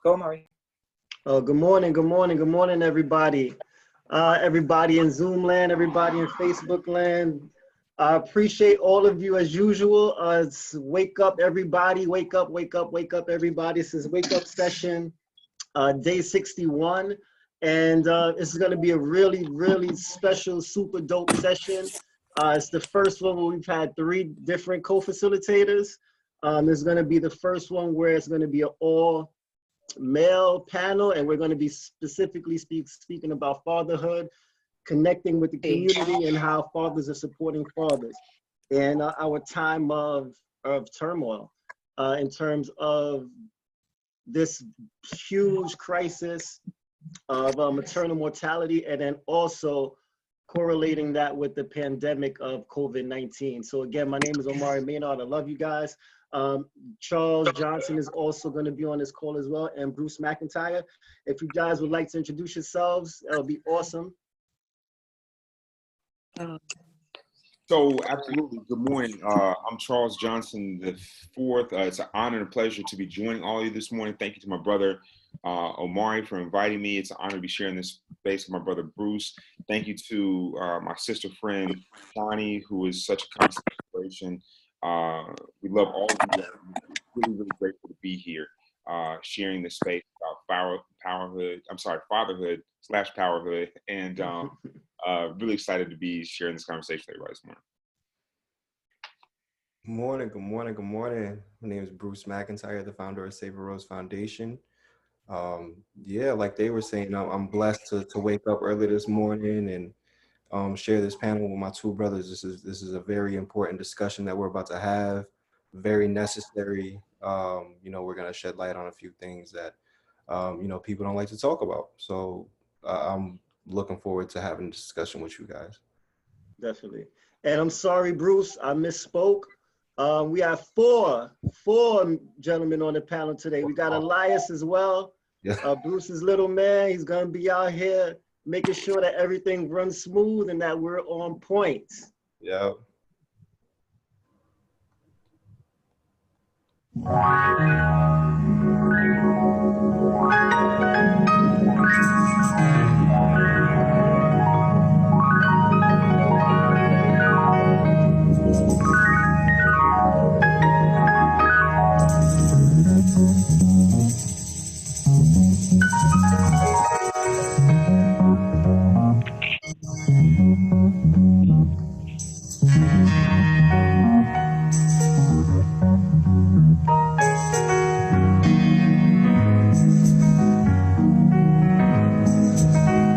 Go, Omari. Oh, good morning, everybody. Everybody in Zoom land, everybody in Facebook land. I appreciate all of you as usual. It's wake up, everybody. Wake up, everybody. This is wake up session, day 61. And this is going to be a really, really special, super dope session. It's the first one where we've had 3 different co-facilitators. It's going to be the first one where it's going to be an all male panel, and we're going to be specifically speaking about fatherhood, connecting with the community, and how fathers are supporting fathers in our time of turmoil in terms of this huge crisis of maternal mortality, and then also correlating that with the pandemic of COVID-19. So again, my name is Omari Maynard. I love you guys. Charles Johnson is also going to be on this call as well, and Bruce McIntyre. If you guys would like to introduce yourselves, that would be awesome. So absolutely, good morning. I'm Charles Johnson the fourth. It's an honor and a pleasure to be joining all of you this morning. Thank you to my brother Omari for inviting me. It's an honor to be sharing this space with my brother Bruce. Thank you to my sister friend Shani, who is such a constant inspiration. We love all of you. I'm really grateful to be here, sharing this space about fatherhood/powerhood, and really excited to be sharing this conversation with everybody this morning. Good morning. My name is Bruce McIntyre, the founder of Save a Rose Foundation. Yeah, like they were saying, I'm blessed to wake up early this morning and share this panel with my 2 brothers. This is a very important discussion that we're about to have, very necessary. We're gonna shed light on a few things that people don't like to talk about. So I'm looking forward to having a discussion with you guys. Definitely. And I'm sorry, Bruce, I misspoke. We have four gentlemen on the panel today. We got Elias as well. Yeah. Bruce's little man. He's gonna be out here making sure that everything runs smooth and that we're on point. Yeah.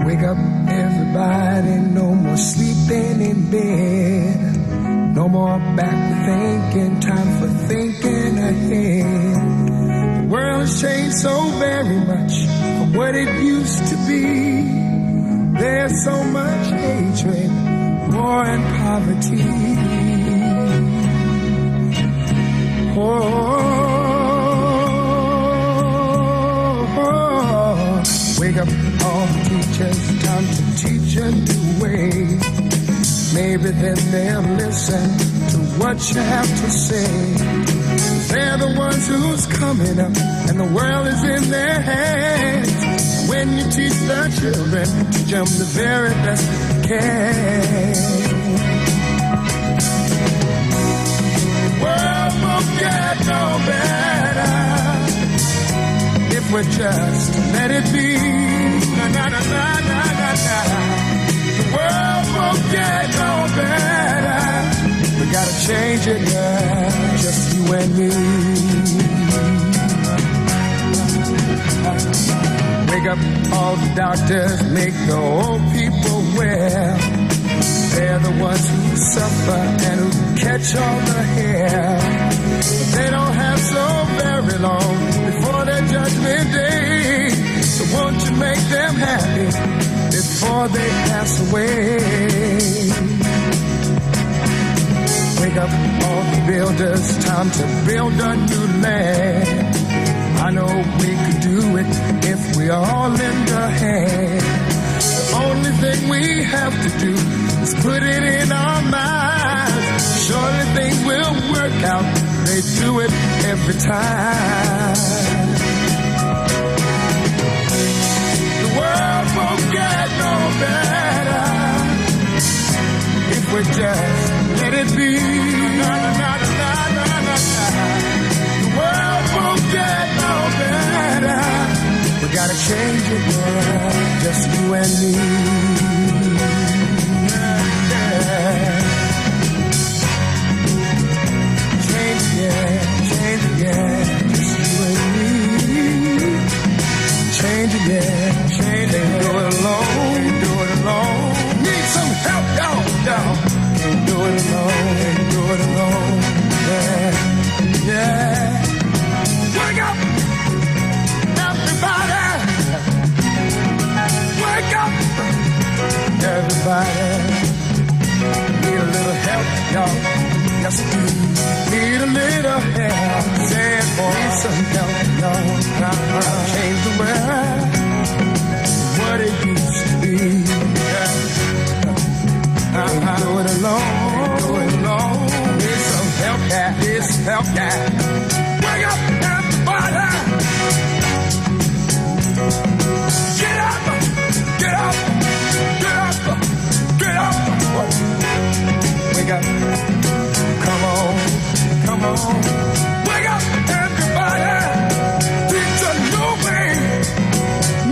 Wake up, everybody, no more sleeping in bed. No more back thinking, time for thinking ahead. The world has changed so very much from what it used to be. There's so much hatred, war and poverty. Wake up all the teachers, time to teach a new way. Maybe then they'll listen to what you have to say. They're the ones who's coming up, and the world is in their hands. When you teach the children, teach them the very best you can. The world won't get no better if we just let it be. Na, na, na, na, na, na, na. The world won't get no better. We gotta change it now, just you and me. Wake up all the doctors, make the old people well. They're the ones who suffer and who catch all the hair. But they don't have so very long before their judgment day. So won't you make them happy before they pass away? Wake up all the builders, time to build a new land. I know we could do it if we all lend a hand. The only thing we have to do is put it in our minds. Surely things will work out. They do it every time. we just let it be. Na, na, na, na, na, na, na. The world won't get no better. We gotta change it, girl, just you and me. Yeah, yeah. Change it, yeah, change it, yeah, just you and me. Change it, yeah, change it. Can't do it alone, can't do it alone. Need some help, y'all. Can't do it alone, can't do it alone. Yeah, yeah. Wake up, everybody. Wake up, everybody. Need a little help, y'all. Yes, we do. Need a little help. Say it, boy. Need some help, y'all. Change the world. What it used to be. Can't do it alone. Can't do it alone. Need some help, yeah. Need some help, yeah. Wake up, everybody. Get up, get up, get up, get up. Wake up. Come on, come on. Wake up, everybody. Teach a new way.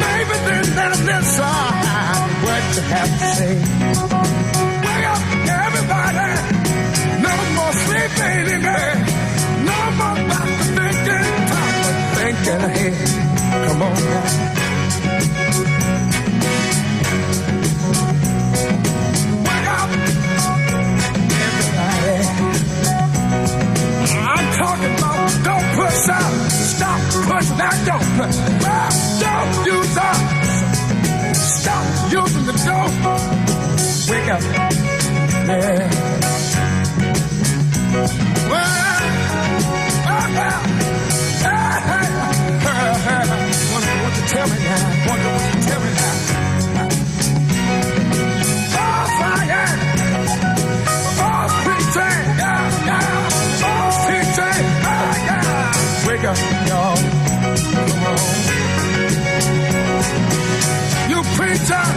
Maybe then that'll decide what you have to say. Wake up, everybody. No more sleeping in bed. No more about the thinking. Time for thinking ahead. Come on now. Wake up, everybody. I'm talking about don't push out. Stop, push back, don't push. Well, don't use up. Stop using the dope. Wake up, yeah. Well, wonder what you tell me now. Wonder what you tell me now. Oh, fire. Oh, preaching. Yeah, yeah. Wake up, y'all. Come on. You preachers.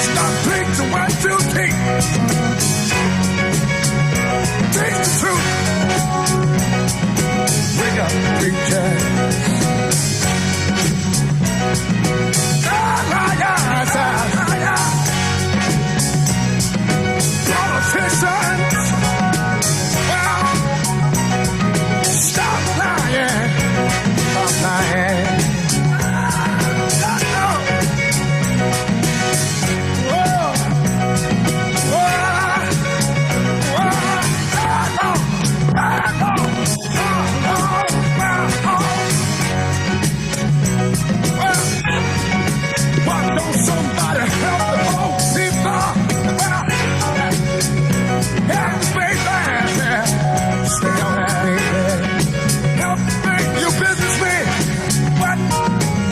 Stop preaching what you teach. Teach the truth. Wake up, preachers. Politicians. Stop lying. Why don't somebody help the old people? Help me, baby. Stay on that, baby. Help me, you businessman. What?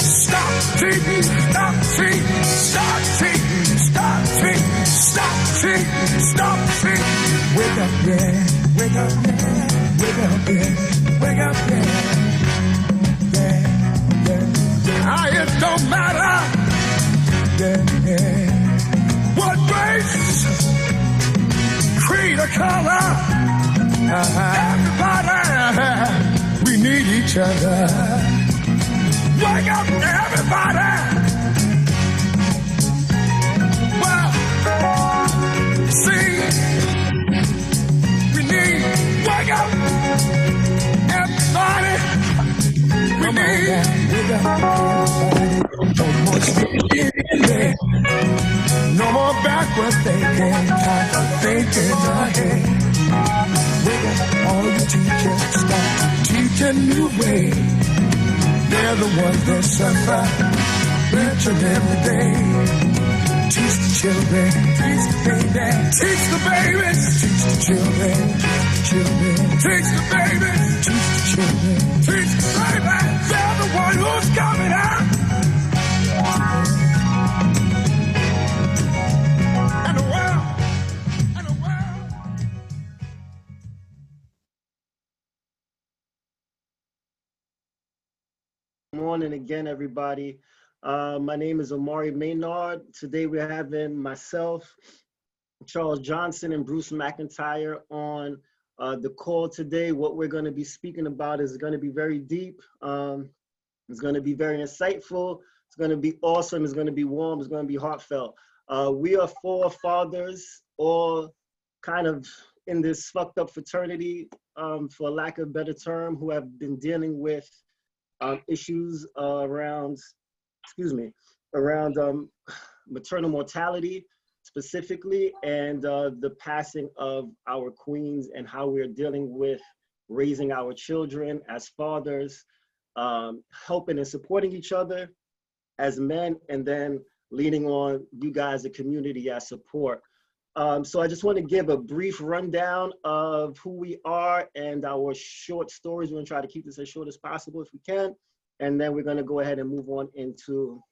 Stop cheating. Stop cheating. Stop cheating. Stop cheating. Stop cheating. Stop cheating. Wake up, yeah. Wake up, yeah. Wake up, yeah. Wake up, yeah. Yeah, yeah, yeah. It don't matter. Yeah, yeah. What race? Creed or color? Everybody, we need each other. Wake up, everybody. Well, see, we need, wake up, everybody. We need, no more sleeping in bed. No more backward thinking, time for thinking ahead. Wake up, all the teachers, start to teach a new way. They're the ones that suffer, mentioned every day. Teach the children, teach the babies, teach the babies, teach the children, teach the babies, teach the children, teach the babies. They're the one who's coming out. And the world, and the world. Morning again, everybody. My name is Omari Maynard. Today we're having myself, Charles Johnson, and Bruce McIntyre on the call today. What we're going to be speaking about is going to be very deep. It's going to be very insightful. It's going to be awesome. It's going to be warm. It's going to be heartfelt. We are four fathers, all kind of in this fucked up fraternity, for lack of a better term, who have been dealing with issues around maternal mortality specifically, and the passing of our queens, and how we're dealing with raising our children as fathers, helping and supporting each other as men, and then leaning on you guys, the community, as support. So I just want to give a brief rundown of who we are and our short stories. We're going to try to keep this as short as possible if we can. And then we're going to go ahead and move on into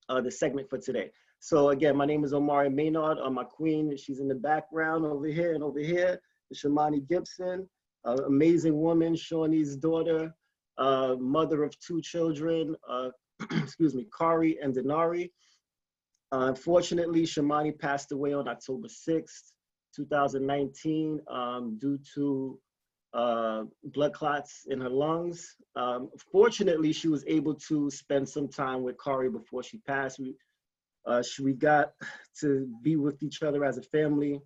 the segment for today. So again, my name is Omari Maynard. My queen, she's in the background over here, and over here is Shamani Gibson, amazing woman, Shawnee's daughter, mother of two children, Kari and Denari. Unfortunately, Shamani passed away on October 6th, 2019, due to blood clots in her lungs. Fortunately, she was able to spend some time with Kari before she passed. We got to be with each other as a family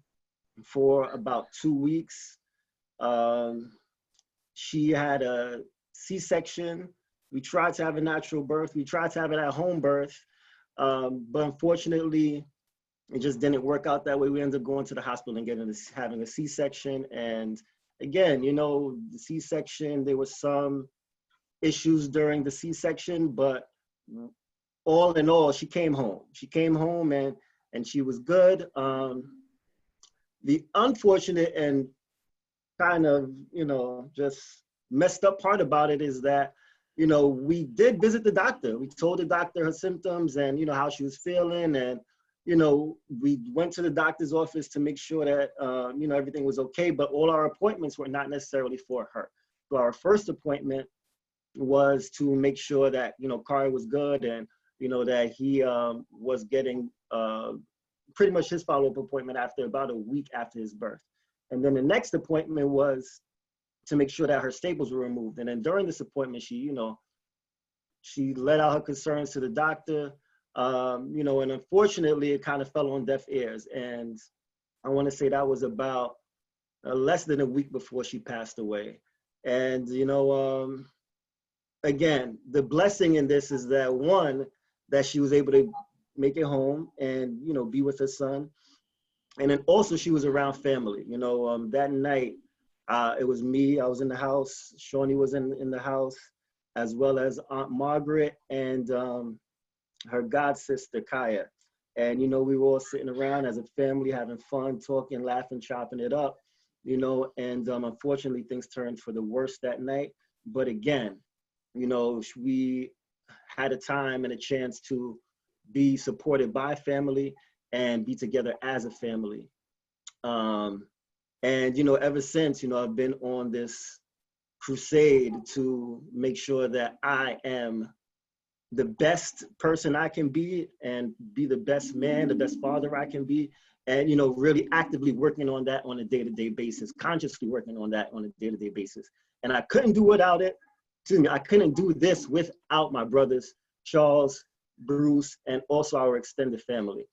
for about 2 weeks. She had a C-section. We tried to have a natural birth. We tried to have it at home birth. But unfortunately, it just didn't work out that way. We ended up going to the hospital and having a C-section. And again, you know, the C-section, there were some issues during the C-section, but all in all, she came home. She came home and she was good. The unfortunate and kind of, you know, just messed up part about it is that, you know, we did visit the doctor. We told the doctor her symptoms and, you know, how she was feeling. And, you know, we went to the doctor's office to make sure that, you know, everything was okay. But all our appointments were not necessarily for her. So our first appointment was to make sure that, you know, Kari was good, and, you know, that he was getting pretty much his follow-up appointment after about a week after his birth. And then the next appointment was to make sure that her staples were removed. And then during this appointment, she, you know, she let out her concerns to the doctor, you know, and unfortunately it kind of fell on deaf ears. And I want to say that was about less than a week before she passed away. And, you know, again, the blessing in this is that, one, that she was able to make it home and, you know, be with her son. And then also she was around family. You know, that night, it was me, I was in the house, Shawnee was in the house, as well as Aunt Margaret and her god sister, Kaya. And, you know, we were all sitting around as a family, having fun, talking, laughing, chopping it up, you know, and unfortunately things turned for the worse that night. But again, you know, we had a time and a chance to be supported by family and be together as a family. And, you know, ever since, you know, I've been on this crusade to make sure that I am the best person I can be and be the best man, the best father I can be. And, you know, really actively working on that on a day-to-day basis, consciously working on that on a day-to-day basis. And I couldn't do without it. I couldn't do this without my brothers, Charles, Bruce, and also our extended family.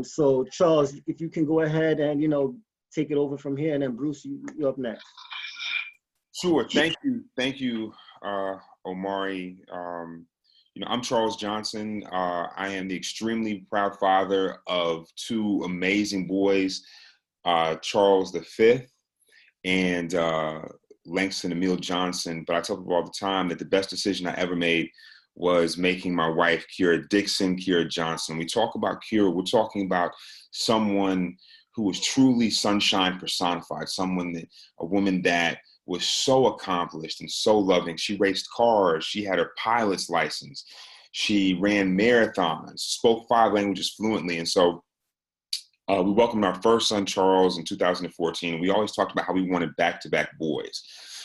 So Charles, if you can go ahead and, you know, take it over from here, and then Bruce, you're up next. Sure. Thank you, Omari. You know, I'm Charles Johnson. I am the extremely proud father of two amazing boys, Charles V and Langston Emil Johnson. But I tell people all the time that the best decision I ever made was making my wife, Kira Dixon, Kira Johnson. We talk about Kira, we're talking about someone who was truly sunshine personified, a woman that was so accomplished and so loving. She raced cars, she had her pilot's license, she ran marathons, spoke 5 languages fluently. And so we welcomed our first son, Charles, in 2014. We always talked about how we wanted back-to-back boys.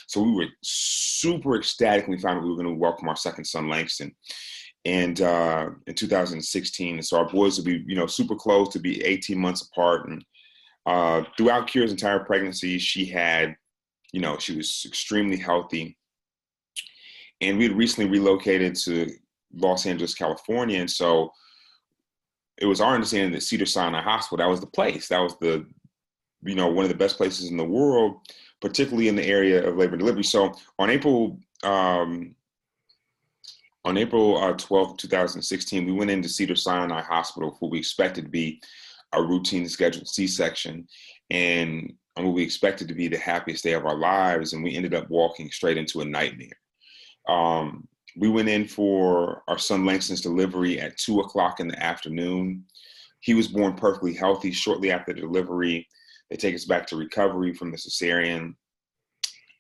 So we were super ecstatic when we found out we were going to welcome our second son, Langston. and in 2016. So our boys will be, super close, to be 18 months apart. And throughout Kira's entire pregnancy, she had, she was extremely healthy. And we had recently relocated to Los Angeles, California. And so it was our understanding that Cedars-Sinai Hospital, that was the place. That was the, one of the best places in the world, particularly in the area of labor and delivery. So on April 12th, 2016, we went into Cedars-Sinai Hospital for what we expected to be a routine scheduled C-section, and what we expected to be the happiest day of our lives. And we ended up walking straight into a nightmare. We went in for our son Langston's delivery at 2:00 in the afternoon. He was born perfectly healthy. Shortly after the delivery, they take us back to recovery from the cesarean.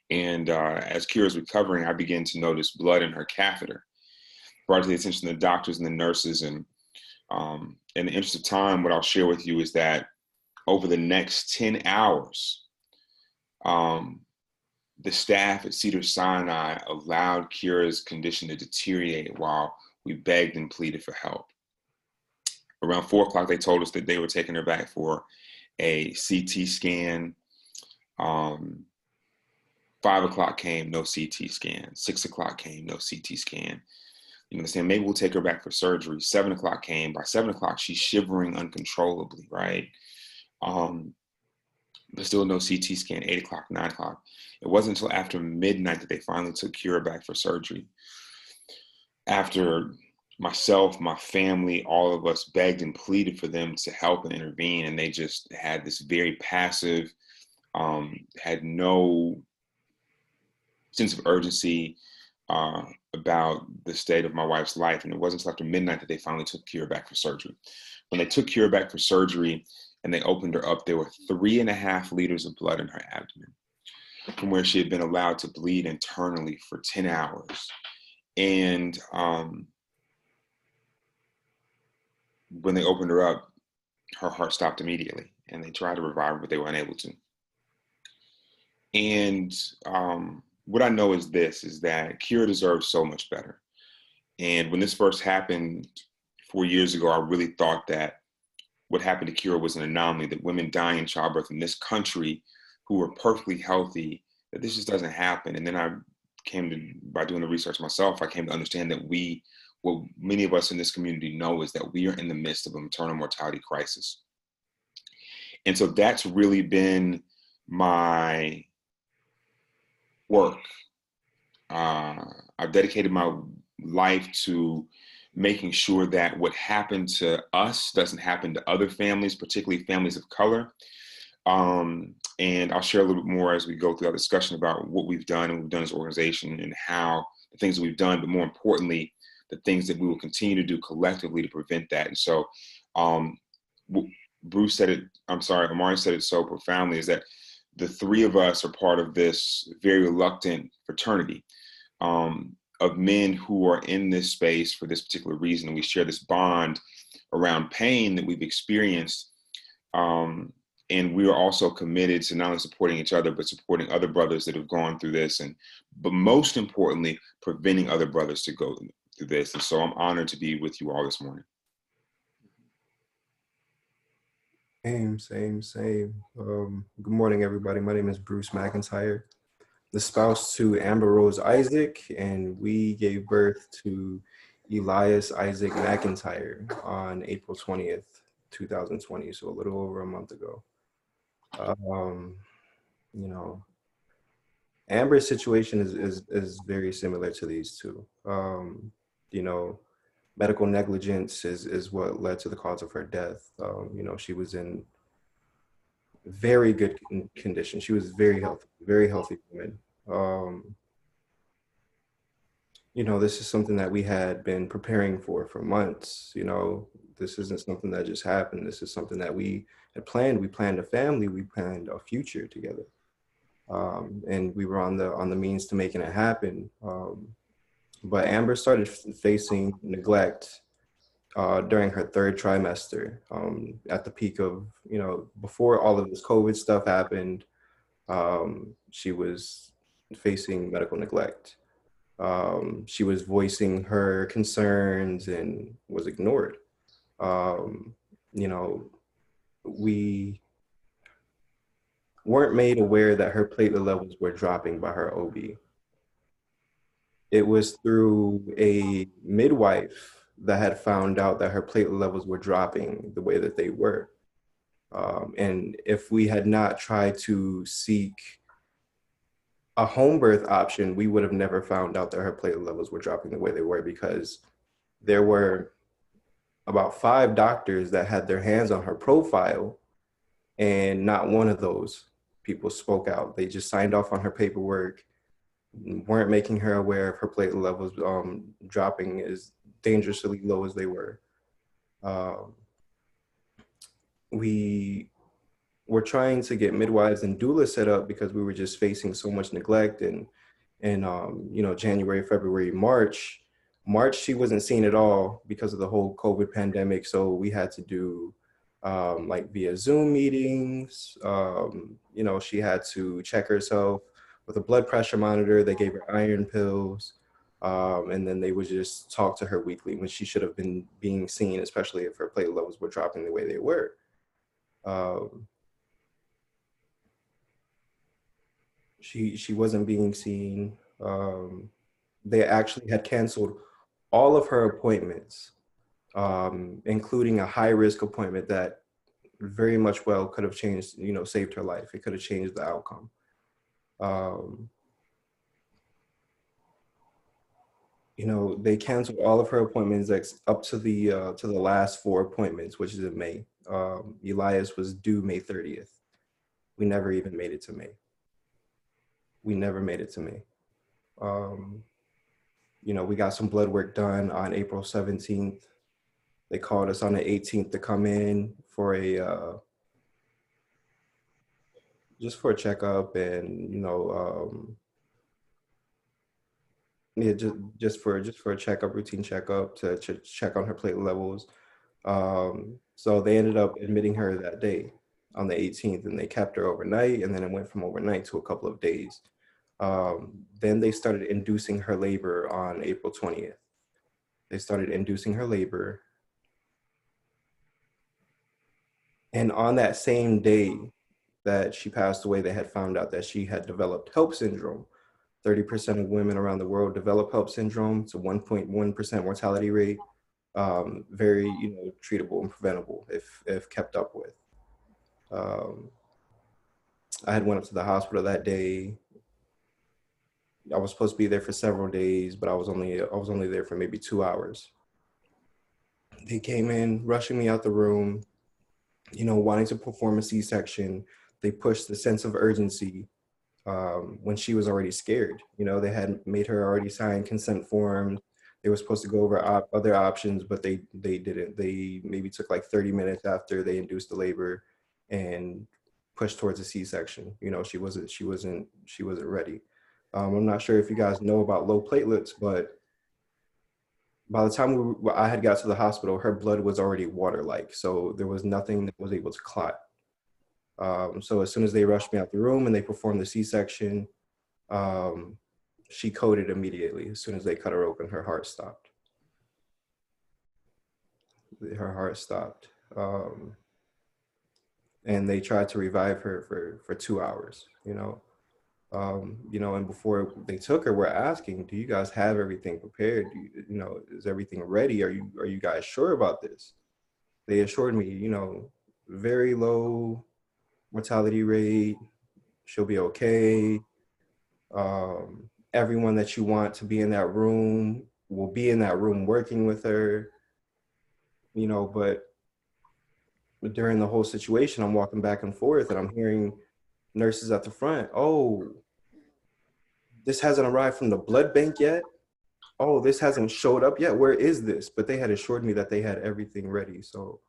And as Kira's recovering, I began to notice blood in her catheter. Brought to the attention of the doctors and the nurses. And in the interest of time, what I'll share with you is that over the next 10 hours, the staff at Cedars-Sinai allowed Kira's condition to deteriorate while we begged and pleaded for help. Around 4:00, they told us that they were taking her back for a CT scan. 5:00 came, no CT scan. 6:00 came, no CT scan. They're saying maybe we'll take her back for surgery. 7:00 came. By 7:00, she's shivering uncontrollably, right? But still no CT scan. 8:00, 9:00. It wasn't until after midnight that they finally took Kira back for surgery. After myself, my family, all of us begged and pleaded for them to help and intervene, and they just had this very passive, had no sense of urgency about the state of my wife's life. And it wasn't until after midnight that they finally took Kira back for surgery. When they took Kira back for surgery and they opened her up, there were 3.5 liters of blood in her abdomen from where she had been allowed to bleed internally for 10 hours. And when they opened her up, her heart stopped immediately, and they tried to revive her, but they were unable to. And what I know is that Kira deserves so much better. And when this first happened 4 years ago, I really thought that what happened to Kira was an anomaly, that women dying in childbirth in this country who were perfectly healthy, that this just doesn't happen. And then by doing the research myself, I came to understand that what many of us in this community know is that we are in the midst of a maternal mortality crisis. And so that's really been my work. I've dedicated my life to making sure that what happened to us doesn't happen to other families, particularly families of color. And I'll share a little bit more as we go through our discussion about what we've done and we've done as an organization, and how the things that we've done, but more importantly, the things that we will continue to do collectively to prevent that. And so Omari said it so profoundly, is that the three of us are part of this very reluctant fraternity of men who are in this space for this particular reason. And we share this bond around pain that we've experienced. And we are also committed to not only supporting each other, but supporting other brothers that have gone through this. But most importantly, preventing other brothers to go through this. And so I'm honored to be with you all this morning. Same. Good morning, everybody. My name is Bruce McIntyre, the spouse to Amber Rose Isaac, and we gave birth to Elias Isaac McIntyre on April 20th, 2020, so a little over a month ago. Amber's situation is very similar to these two. Medical negligence is what led to the cause of her death. She was in very good condition. She was very healthy woman. This is something that we had been preparing for months. This isn't something that just happened. This is something that we had planned. We planned a family. We planned a future together. And we were on the means to making it happen. But Amber started facing neglect during her third trimester, at the peak of, before all of this COVID stuff happened. She was facing medical neglect. She was voicing her concerns and was ignored. You know, we weren't made aware that her platelet levels were dropping by her OB. It was through a midwife that had found out that her platelet levels were dropping the way that they were. And if we had not tried to seek a home birth option, we would have never found out that her platelet levels were dropping the way they were, because there were about 5 doctors that had their hands on her profile, and not one of those people spoke out. They just signed off on her paperwork, weren't making her aware of her platelet levels dropping as dangerously low as they were. We were trying to get midwives and doulas set up because we were just facing so much neglect. And you know, January, February, March, she wasn't seen at all because of the whole COVID pandemic. So we had to do like via Zoom meetings. You know, she had to check herself with a blood pressure monitor. They gave her iron pills. And then they would just talk to her weekly when she should have been being seen, especially if her platelet levels were dropping the way they were. She wasn't being seen. They actually had canceled all of her appointments, including a high-risk appointment that very much well could have changed, you know, saved her life. It could have changed the outcome. You know, they canceled all of her appointments up to the last 4 appointments, which is in May. Elias was due May 30th. We never even made it to May. We never made it to May. You know, we got some blood work done on April 17th. They called us on the 18th to come in for just for a checkup, and, you know, yeah, just for a checkup, routine checkup to check on her platelet levels. So they ended up admitting her that day on the 18th, and they kept her overnight, and then it went from overnight to a couple of days. Then they started inducing her labor on April 20th. They started inducing her labor. And on that same day that she passed away, they had found out that she had developed HELP syndrome. 30% of women around the world develop HELP syndrome. It's a 1.1% mortality rate. Very, you know, treatable and preventable if kept up with. I had went up to the hospital that day. I was supposed to be there for several days, but I was only there for maybe 2 hours. They came in, rushing me out the room, you know, wanting to perform a C-section. They pushed the sense of urgency when she was already scared. You know, they had made her already sign consent forms. They were supposed to go over other options, but they didn't. They maybe took like 30 minutes after they induced the labor and pushed towards a C-section. You know, she wasn't ready. I'm not sure if you guys know about low platelets, but by the time I had got to the hospital, her blood was already water-like, so there was nothing that was able to clot. So as soon as they rushed me out the room and they performed the C-section, she coded immediately. As soon as they cut her open, her heart stopped. Her heart stopped. And they tried to revive her for 2 hours, you know. You know, and before they took her, we're asking, do you guys have everything prepared? You know, is everything ready? Are you guys sure about this? They assured me, you know, very low mortality rate, she'll be okay. Everyone that you want to be in that room will be in that room working with her, you know. But during the whole situation, I'm walking back and forth and I'm hearing nurses at the front, oh, this hasn't arrived from the blood bank yet. Oh, this hasn't showed up yet. Where is this? But they had assured me that they had everything ready. So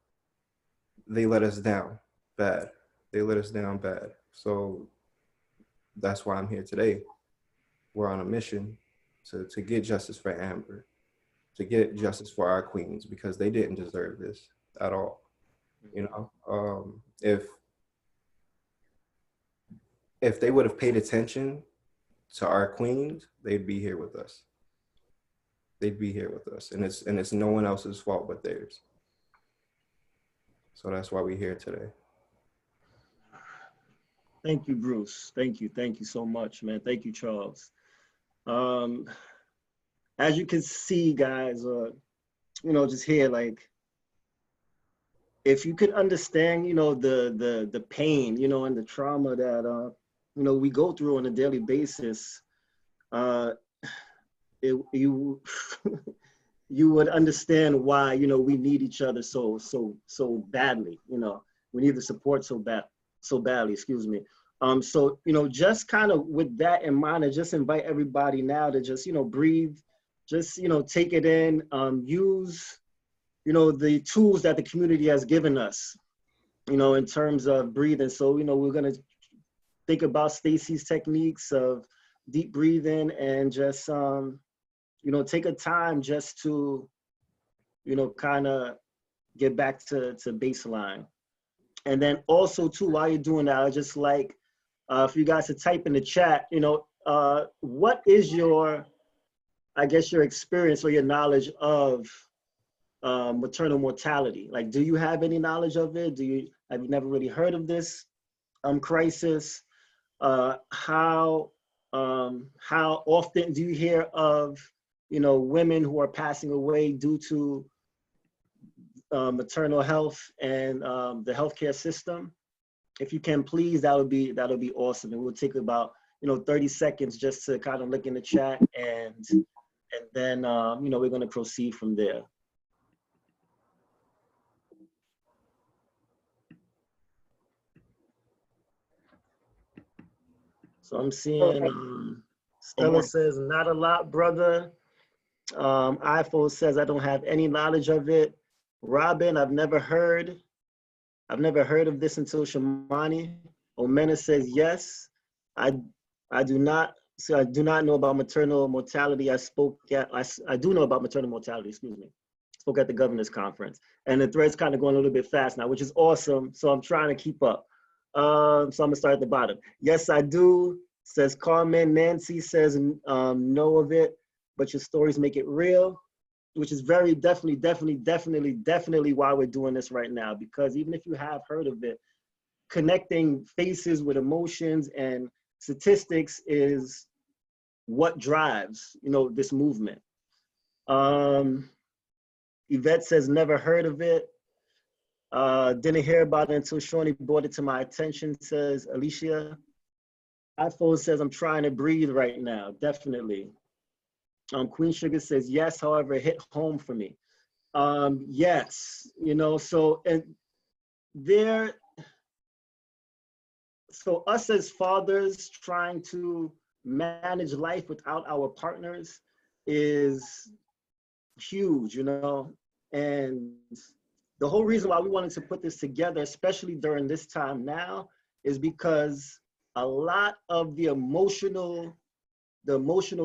they let us down bad. They let us down bad. So that's why I'm here today. We're on a mission to get justice for Amber, to get justice for our queens, because they didn't deserve this at all. You know, if they would have paid attention to our queens, they'd be here with us. they'd be here with us, and it's no one else's fault but theirs. So that's why we're here today. Thank you, Bruce. Thank you so much, man. Thank you, Charles. As you can see, guys, just here, like, if you could understand, the pain, and the trauma that, we go through on a daily basis, you you would understand why, we need each other so badly. We need the support so badly, excuse me. So, just kind of with that in mind, I just invite everybody now to just, breathe, just, take it in, use, the tools that the community has given us, in terms of breathing. So, we're going to think about Stacey's techniques of deep breathing and just, take a time just to, kind of get back to baseline. And then also too, while you're doing that, I just like for you guys to type in the chat, what is your, I guess, your experience or your knowledge of maternal mortality? Like, do you have any knowledge of it? Have you never really heard of this crisis? How often do you hear of, women who are passing away due to maternal health and the healthcare system? If you can, please, that'll be awesome. And we'll take about 30 seconds just to kind of look in the chat, and then we're going to proceed from there. So I'm seeing Stella says, not a lot, brother. iPhone says, I don't have any knowledge of it. Robin, I've never heard of this until Shamani. Omena says, yes, I do not know about maternal mortality. I do know about maternal mortality, excuse me. Spoke at the governor's conference. And the thread's kind of going a little bit fast now, which is awesome. So I'm trying to keep up. So I'm gonna start at the bottom. Yes, I do, says Carmen. Nancy says, know of it, but your stories make it real, which is very definitely why we're doing this right now. Because even if you have heard of it, connecting faces with emotions and statistics is what drives, this movement. Yvette says, never heard of it. Didn't hear about it until Shawnee brought it to my attention, says Alicia. iPhone says, I'm trying to breathe right now, definitely. Queen Sugar says, yes, however, it hit home for me. Yes, so, and so us as fathers trying to manage life without our partners is huge, and the whole reason why we wanted to put this together, especially during this time now, is because a lot of the emotional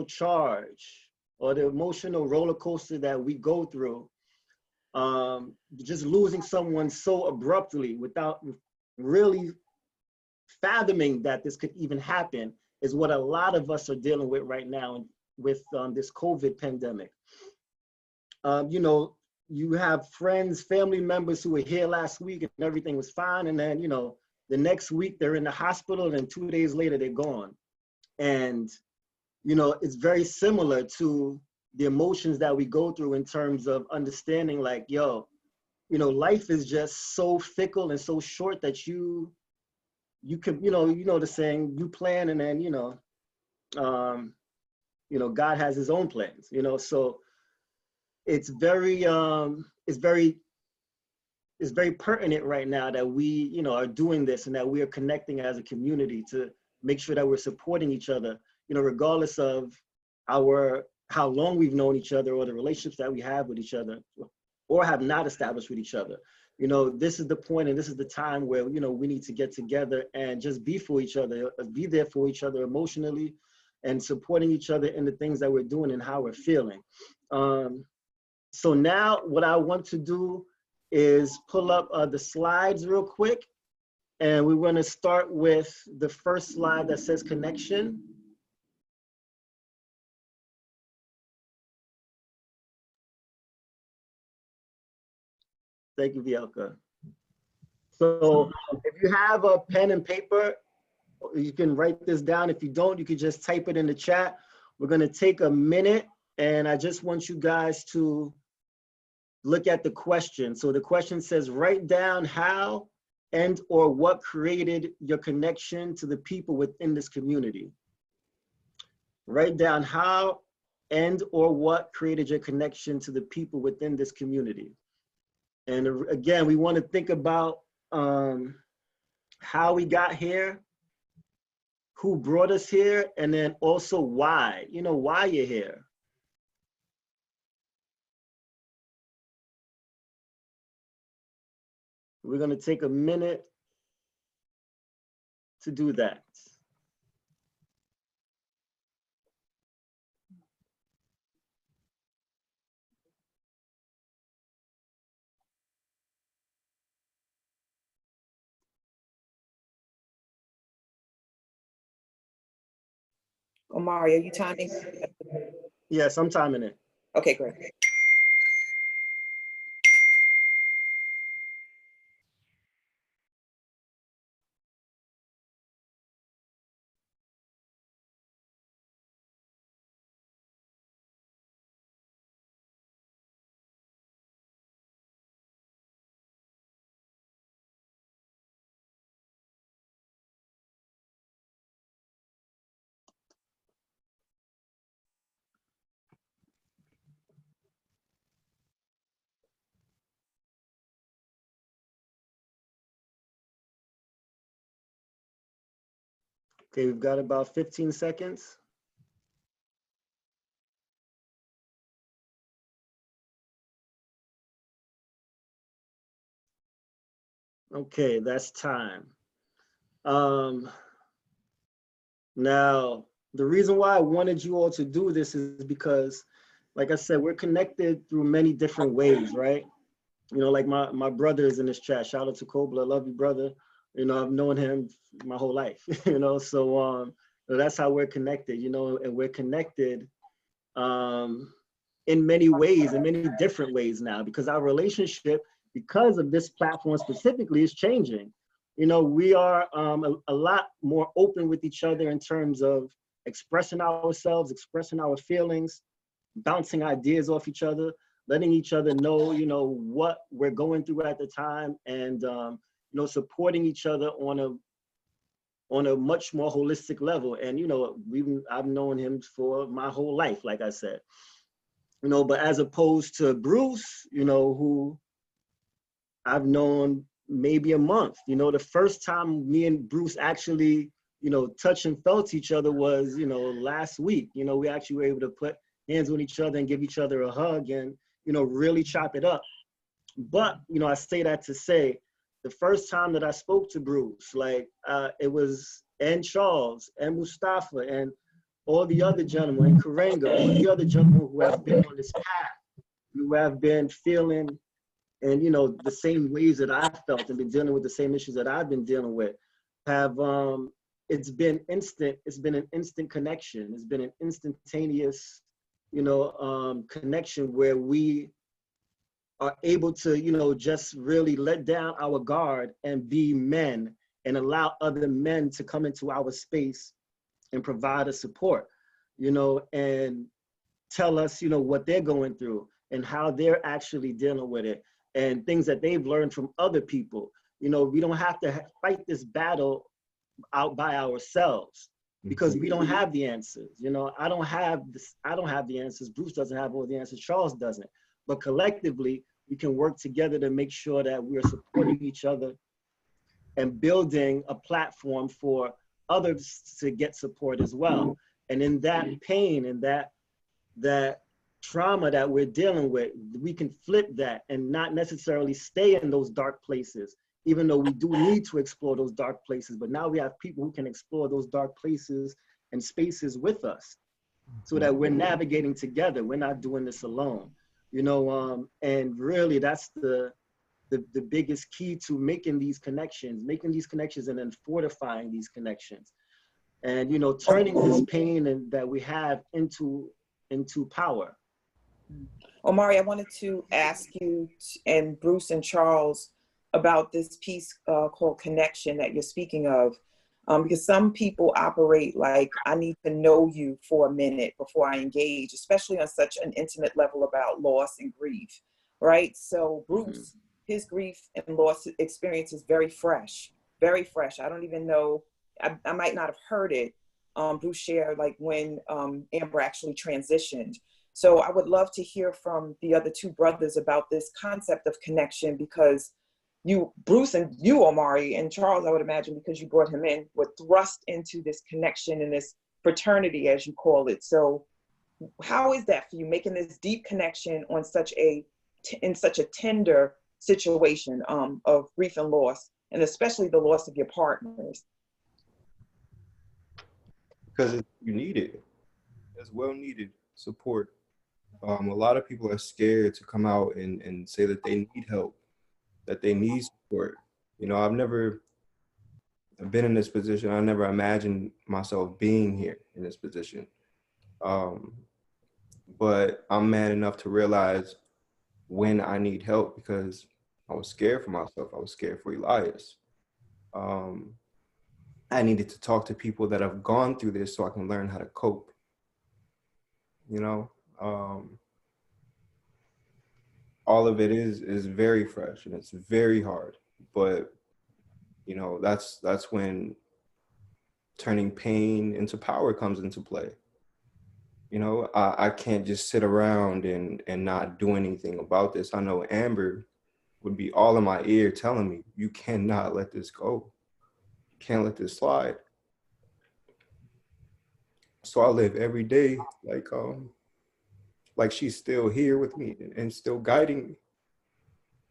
charge or the emotional roller coaster that we go through, just losing someone so abruptly without really fathoming that this could even happen, is what a lot of us are dealing with right now with this COVID pandemic. You have friends, family members who were here last week and everything was fine. And then, the next week they're in the hospital and 2 days later they're gone. And, it's very similar to the emotions that we go through in terms of understanding like, life is just so fickle and so short that you can, the saying, you plan and then, God has his own plans, so it's very pertinent right now that we, are doing this and that we are connecting as a community to make sure that we're supporting each other, regardless of how long we've known each other or the relationships that we have with each other or have not established with each other. This is the point and this is the time where, we need to get together and just be for each other, be there for each other emotionally and supporting each other in the things that we're doing and how we're feeling. So now what I want to do is pull up the slides real quick. And we're going to start with the first slide that says connection. Thank you, Bielka. So if you have a pen and paper, you can write this down. If you don't, you can just type it in the chat. We're gonna take a minute, and I just want you guys to look at the question. So the question says, write down how and or what created your connection to the people within this community. Write down how and or what created your connection to the people within this community. And again, we want to think about how we got here, who brought us here, and then also why, you know, why you're here. We're going to take a minute to do that. Omari, are you timing? Yes, I'm timing it. Okay, great. Okay, we've got about 15 seconds. Okay, that's time. Now, the reason why I wanted you all to do this is because, like I said, we're connected through many different ways, right? You know, like my brother is in this chat. Shout out to Kobla, love you, brother. You know, I've known him my whole life, you know, so that's how we're connected, you know, and we're connected in many ways, in many different ways now, because our relationship, because of this platform specifically, is changing. You know, we are a lot more open with each other in terms of expressing ourselves, expressing our feelings, bouncing ideas off each other, letting each other know, you know, what we're going through at the time, and you know, supporting each other on a much more holistic level. And you know, I've known him for my whole life, like I said, you know, but as opposed to Bruce, you know, who I've known maybe a month. You know, the first time me and Bruce actually, you know, touched and felt each other was, you know, last week. You know, we actually were able to put hands on each other and give each other a hug and, you know, really chop it up. But, you know, I say that to say, the first time that I spoke to Bruce, like it was, and Charles and Mustafa and all the other gentlemen, and Karenga, all the other gentlemen who have been on this path, who have been feeling, and you know, the same ways that I felt and been dealing with the same issues that I've been dealing with, have it's been instant. It's been an instant connection. It's been an instantaneous, you know, connection where we are able to, you know, just really let down our guard and be men and allow other men to come into our space and provide us support, you know, and tell us, you know, what they're going through and how they're actually dealing with it and things that they've learned from other people. You know, we don't have to fight this battle out by ourselves because we don't have the answers. You know, I don't have the answers. Bruce doesn't have all the answers. Charles doesn't. But collectively, we can work together to make sure that we're supporting each other and building a platform for others to get support as well. And in that pain and that trauma that we're dealing with, we can flip that and not necessarily stay in those dark places, even though we do need to explore those dark places. But now we have people who can explore those dark places and spaces with us so that we're navigating together. We're not doing this alone, you know, and really that's the biggest key to making these connections and then fortifying these connections. And, you know, turning this pain and that we have into power. Omari, I wanted to ask you and Bruce and Charles about this piece called connection that you're speaking of. Because some people operate like, I need to know you for a minute before I engage, especially on such an intimate level about loss and grief, right? So Bruce, his grief and loss experience is very fresh, very fresh. I don't even know, I might not have heard it. Bruce shared like when Amber actually transitioned. So I would love to hear from the other two brothers about this concept of connection, because you, Bruce, and you, Omari, and Charles, I would imagine, because you brought him in, were thrust into this connection and this fraternity, as you call it. So how is that for you, making this deep connection on in such a tender situation of grief and loss, and especially the loss of your partners? Because you need it. It's well needed support. A lot of people are scared to come out and say that they need help, that they need support. You know, I've never been in this position. I never imagined myself being here in this position. But I'm man enough to realize when I need help, because I was scared for myself. I was scared for Elias. I needed to talk to people that have gone through this so I can learn how to cope. You know, all of it is very fresh and it's very hard, but you know, that's when turning pain into power comes into play. You know, I can't just sit around and not do anything about this. I know Amber would be all in my ear telling me, you cannot let this go. You can't let this slide. So I live every day like she's still here with me and still guiding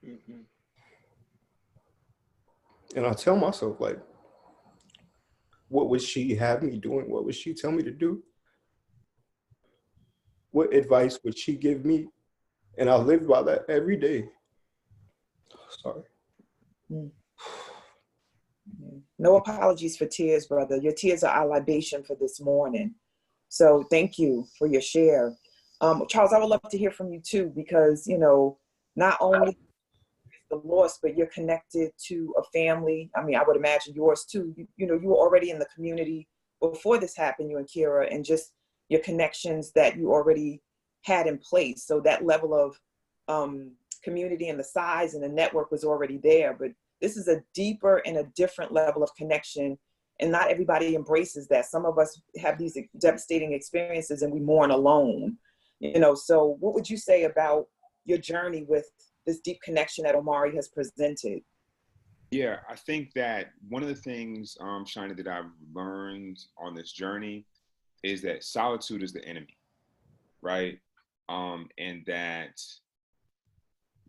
me. And I tell myself, like, what would she have me doing? What would she tell me to do? What advice would she give me? And I live by that every day. Sorry. No apologies for tears, brother. Your tears are our libation for this morning. So thank you for your share. Charles, I would love to hear from you too, because, you know, not only the loss, but you're connected to a family. I mean, I would imagine yours too. You know, you were already in the community before this happened, you and Kira, and just your connections that you already had in place. So that level of community and the size and the network was already there. But this is a deeper and a different level of connection. And not everybody embraces that. Some of us have these devastating experiences and we mourn alone. You know, so what would you say about your journey with this deep connection that Omari has presented? Yeah, I think that one of the things, Shina, that I've learned on this journey is that solitude is the enemy, right? And that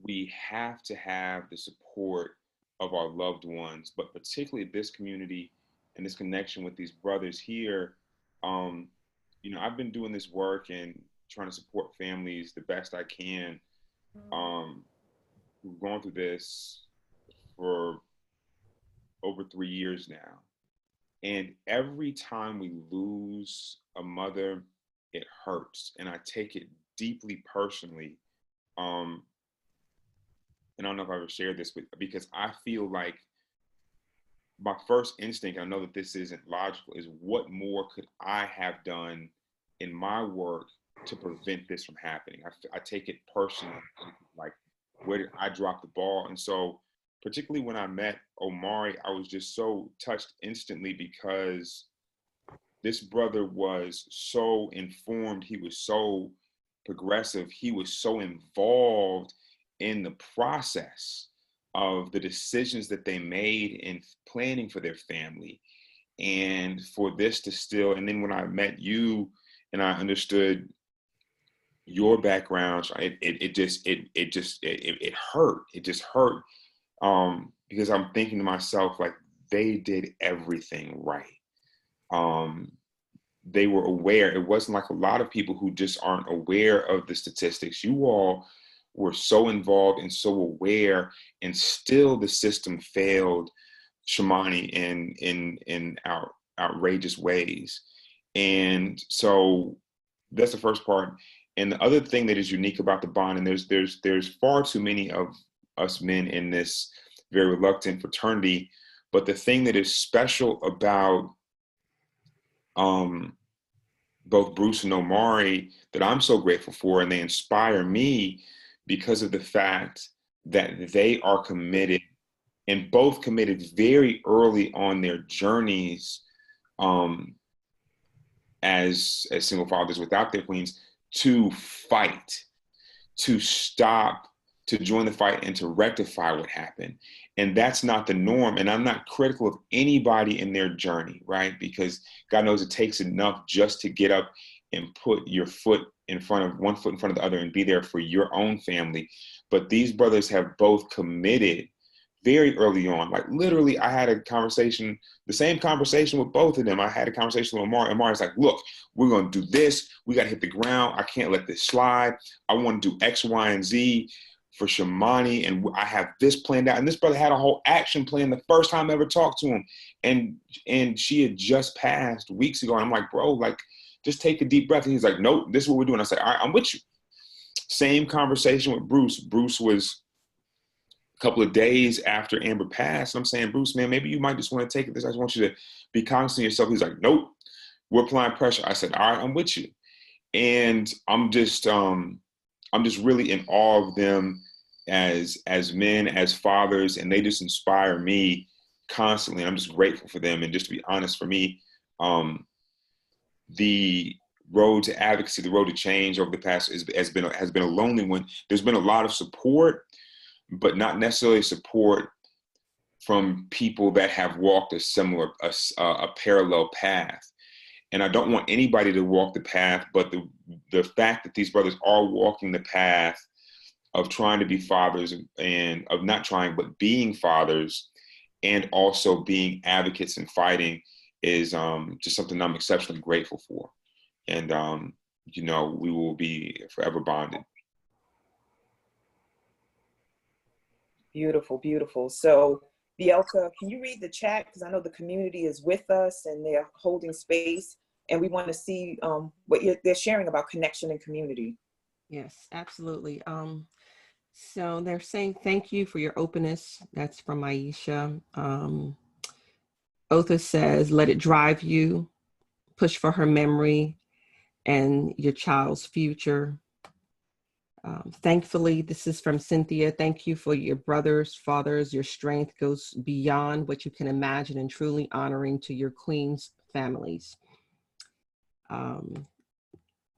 we have to have the support of our loved ones, but particularly this community and this connection with these brothers here. You know, I've been doing this work and trying to support families the best I can. We've gone through this for over 3 years now. And every time we lose a mother, it hurts. And I take it deeply personally. And I don't know if I ever shared this because I feel like my first instinct, I know that this isn't logical, is what more could I have done in my work to prevent this from happening? I take it personally, like, where did I drop the ball? And so, particularly when I met Omari, I was just so touched instantly because this brother was so informed. He was so progressive. He was so involved in the process of the decisions that they made in planning for their family. And for this to still, and then when I met you and I understood your background, it hurt. It just hurt. Because I'm thinking to myself, like, they did everything right. They were aware. It wasn't like a lot of people who just aren't aware of the statistics. You all were so involved and so aware, and still the system failed Shamani in outrageous ways. And so that's the first part. And the other thing that is unique about the bond, and there's far too many of us men in this very reluctant fraternity, but the thing that is special about both Bruce and Omari that I'm so grateful for, and they inspire me because of the fact that they are committed, and both committed very early on their journeys as single fathers without their queens, to fight, to stop, to join the fight, and to rectify what happened. And that's not the norm. And I'm not critical of anybody in their journey, right? Because God knows it takes enough just to get up and put your foot in front of one foot in front of the other and be there for your own family. But these brothers have both committed very early on. Like literally, I had a conversation, the same conversation with both of them. I had a conversation with Omari. Omari's like, look, we're going to do this. We got to hit the ground. I can't let this slide. I want to do X, Y, and Z for Shamani, and I have this planned out. And this brother had a whole action plan the first time I ever talked to him. And she had just passed weeks ago. And I'm like, bro, like, just take a deep breath. And he's like, nope, this is what we're doing. I said, all right, I'm with you. Same conversation with Bruce. Bruce was a couple of days after Amber passed. I'm saying, Bruce, man, maybe you might just want to take it. I just want you to be cognizant of yourself. He's like, nope, we're applying pressure. I said, all right, I'm with you. And I'm just really in awe of them as men, as fathers, and they just inspire me constantly. And I'm just grateful for them. And just to be honest, for me, the road to advocacy, the road to change over the past has been a lonely one. There's been a lot of support, but not necessarily support from people that have walked a similar, a parallel path. And I don't want anybody to walk the path, but the fact that these brothers are walking the path of trying to be fathers, and of not trying, but being fathers, and also being advocates and fighting, is just something I'm exceptionally grateful for. And, we will be forever bonded. Beautiful, beautiful. So, Bielka, can you read the chat? Because I know the community is with us and they're holding space, and we want to see what they're sharing about connection and community. Yes, absolutely. So they're saying thank you for your openness. That's from Aisha. Otha says, let it drive you, push for her memory and your child's future. Thankfully, this is from Cynthia. Thank you for your brothers, fathers. Your strength goes beyond what you can imagine, and truly honoring to your queens' families.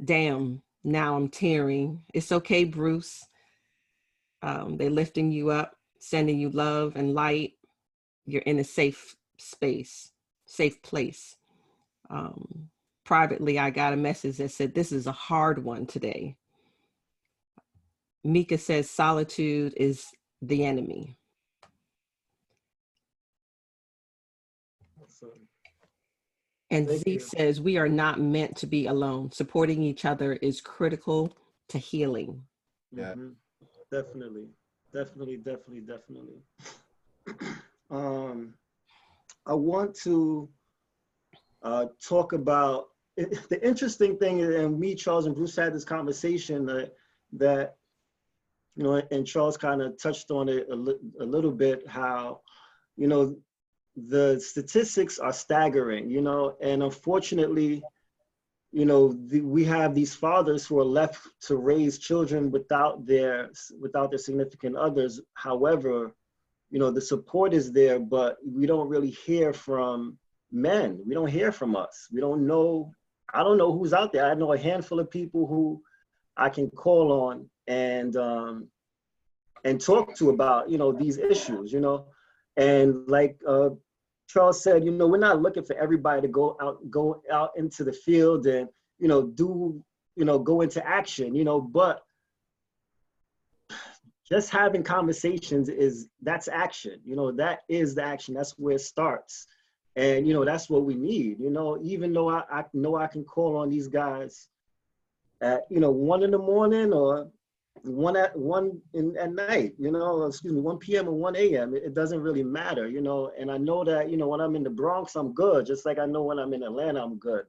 Damn, now I'm tearing. It's okay, Bruce. They're lifting you up, sending you love and light. You're in a safe space, safe place. Privately, I got a message that said, this is a hard one today. Mika says, solitude is the enemy. Awesome. And Thank Z you. says, we are not meant to be alone. Supporting each other is critical to healing. Yeah. Mm-hmm. Definitely. I want to talk about the interesting thing, and me, Charles, and Bruce had this conversation that and Charles kind of touched on it a little bit, how, the statistics are staggering, and unfortunately, we have these fathers who are left to raise children without their significant others. However, the support is there, but we don't really hear from men. We don't hear from us. We don't know. I don't know who's out there. I know a handful of people who I can call on and talk to about, these issues, and like Charles said, we're not looking for everybody to go out into the field and, go into action, but just having conversations that's action, that is the action. That's where it starts. And, that's what we need, even though I know I can call on these guys at, 1 in the morning or 1 at night, 1 p.m. or 1 a.m. It doesn't really matter, and I know that, when I'm in the Bronx, I'm good, just like I know when I'm in Atlanta, I'm good,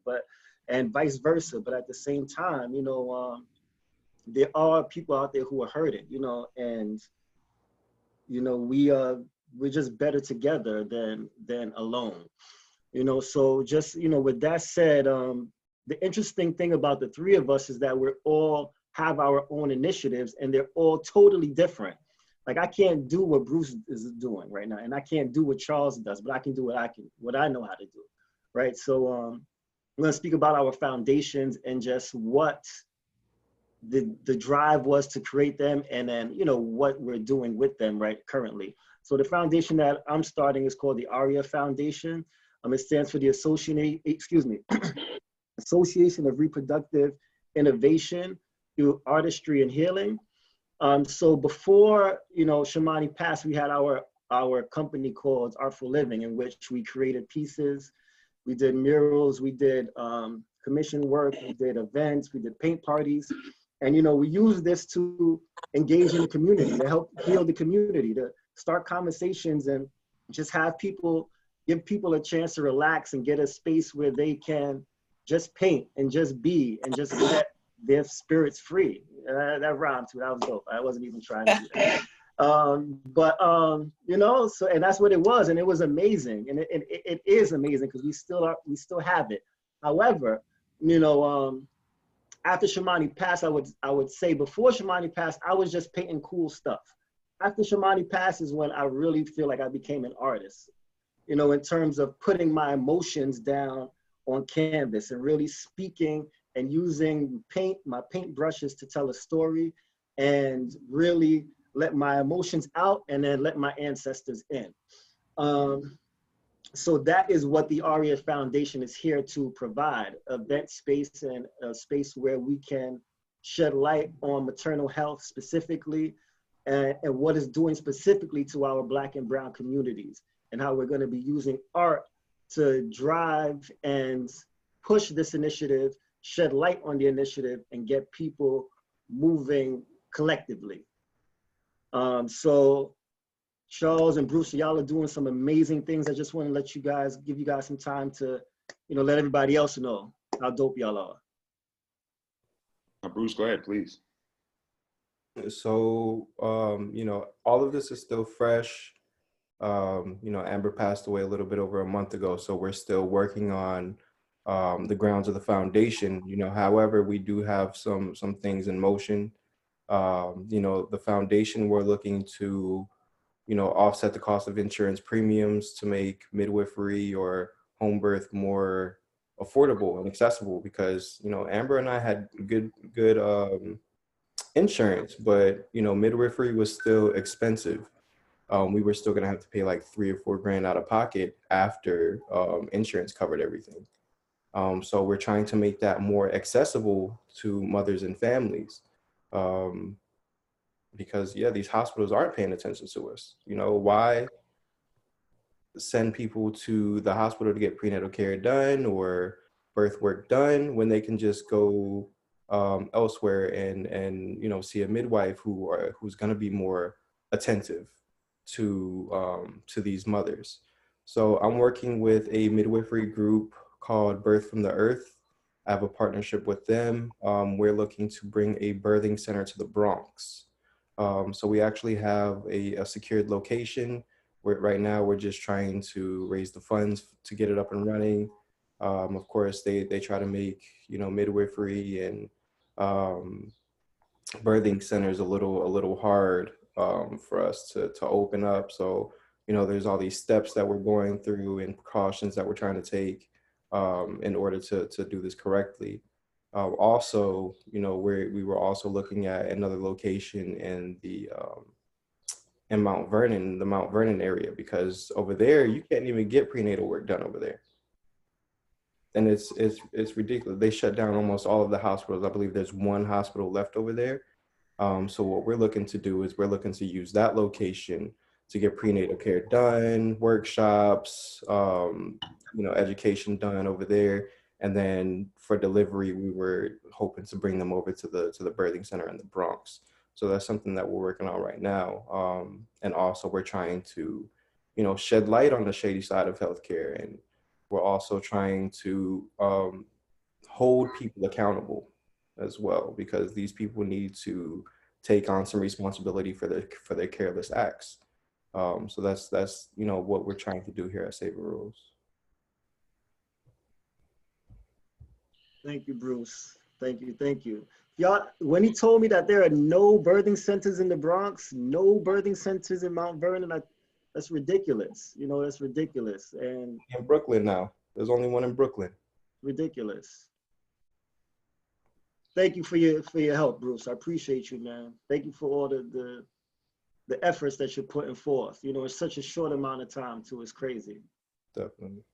and vice versa. But at the same time, there are people out there who are hurting, you know, and you know, we're just better together than alone, you know. So just, you know, with that said, the interesting thing about the three of us is that we're all have our own initiatives and they're all totally different. Like I can't do what Bruce is doing right now, and I can't do what Charles does, but I can do what I know how to do, right? So I'm gonna speak about our foundations and just what the drive was to create them, and then, you know, what we're doing with them right currently. So the foundation that I'm starting is called the ARIA Foundation. It stands for the Association of Reproductive Innovation through Artistry and Healing. So before, you know, Shamani passed, we had our company called Artful Living, in which we created pieces, we did murals, we did commission work, we did events, we did paint parties. And, you know, we use this to engage in the community, to help heal the community, to start conversations and just have people, give people a chance to relax and get a space where they can just paint and just be and just let their spirits free. That rhymed too, that was dope. I wasn't even trying to do that. You know, so, and that's what it was. And it was amazing. And it is amazing because we still have it. However, you know, after Shamani passed, I would say before Shamani passed, I was just painting cool stuff. After Shamani passed is when I really feel like I became an artist, you know, in terms of putting my emotions down on canvas and really speaking and using my paint brushes to tell a story and really let my emotions out and then let my ancestors in. So that is what the ARIA Foundation is here to provide, event space and a space where we can shed light on maternal health specifically and what it's doing specifically to our Black and Brown communities, and how we're going to be using art to drive and push this initiative, shed light on the initiative, and get people moving collectively. So Charles and Bruce, y'all are doing some amazing things. I just want to let you guys, give you guys some time to, you know, let everybody else know how dope y'all are. Bruce, go ahead, please. So, you know, all of this is still fresh. You know, Amber passed away a little bit over a month ago, so we're still working on the grounds of the foundation. You know, however, we do have some things in motion. You know, the foundation, we're looking to, you know, offset the cost of insurance premiums to make midwifery or home birth more affordable and accessible, because, you know, Amber and I had good insurance, but, you know, midwifery was still expensive. We were still gonna have to pay like $3 or $4 grand out of pocket after insurance covered everything. So we're trying to make that more accessible to mothers and families. Because yeah, these hospitals aren't paying attention to us. You know, why send people to the hospital to get prenatal care done or birth work done when they can just go elsewhere and you know, see a midwife who's going to be more attentive to these mothers. So I'm working with a midwifery group called Birth from the Earth. I have a partnership with them. We're looking to bring a birthing center to the Bronx. So we actually have a secured location where right now we're just trying to raise the funds to get it up and running. Of course, they try to make, you know, midwifery and birthing centers a little hard for us to open up. So, you know, there's all these steps that we're going through and precautions that we're trying to take in order to do this correctly. Also, you know, we were also looking at another location in the in Mount Vernon, the Mount Vernon area, because over there you can't even get prenatal work done over there, and it's ridiculous. They shut down almost all of the hospitals. I believe there's one hospital left over there. So what we're looking to do is we're looking to use that location to get prenatal care done, workshops, you know, education done over there. And then for delivery, we were hoping to bring them over to the birthing center in the Bronx. So that's something that we're working on right now. And also we're trying to, you know, shed light on the shady side of healthcare. And we're also trying to hold people accountable. as well, because these people need to take on some responsibility for their careless acts. So that's you know what we're trying to do here at Save a Rose. Thank you, Bruce. Thank you, thank you. Y'all, when he told me that there are no birthing centers in the Bronx, no birthing centers in Mount Vernon, that's ridiculous. You know, that's ridiculous. And In Brooklyn now, there's only one in Brooklyn. ridiculous. Thank you for your help, Bruce. I appreciate you, man. Thank you for all the efforts that you're putting forth. You know, in such a short amount of time too. It's crazy. Definitely.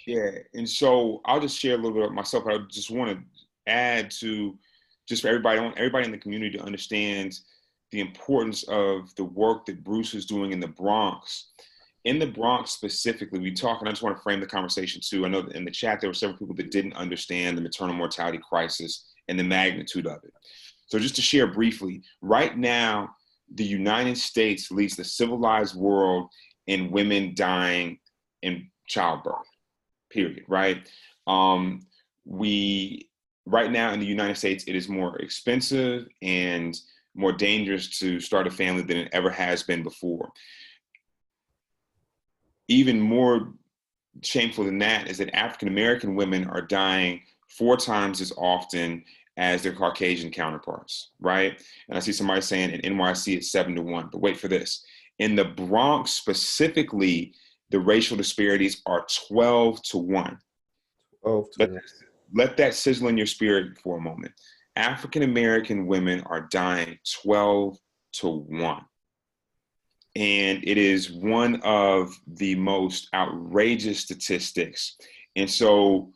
Yeah, and so I'll just share a little bit of myself. I just want to add to, just for everybody, I want everybody in the community to understand the importance of the work that Bruce is doing in the Bronx. In the Bronx specifically, we talk, and I just want to frame the conversation too. I know that in the chat there were several people that didn't understand the maternal mortality crisis and the magnitude of it. So just to share briefly, right now, the United States leads the civilized world in women dying in childbirth, period, right? Right now in the United States, it is more expensive and more dangerous to start a family than it ever has been before. Even more shameful than that is that African-American women are dying 4 times as often as their Caucasian counterparts, right? And I see somebody saying in NYC it's 7-1, but wait for this. In the Bronx specifically, the racial disparities are 12-1. Let that sizzle in your spirit for a moment. African-American women are dying 12-1. And it is one of the most outrageous statistics. And so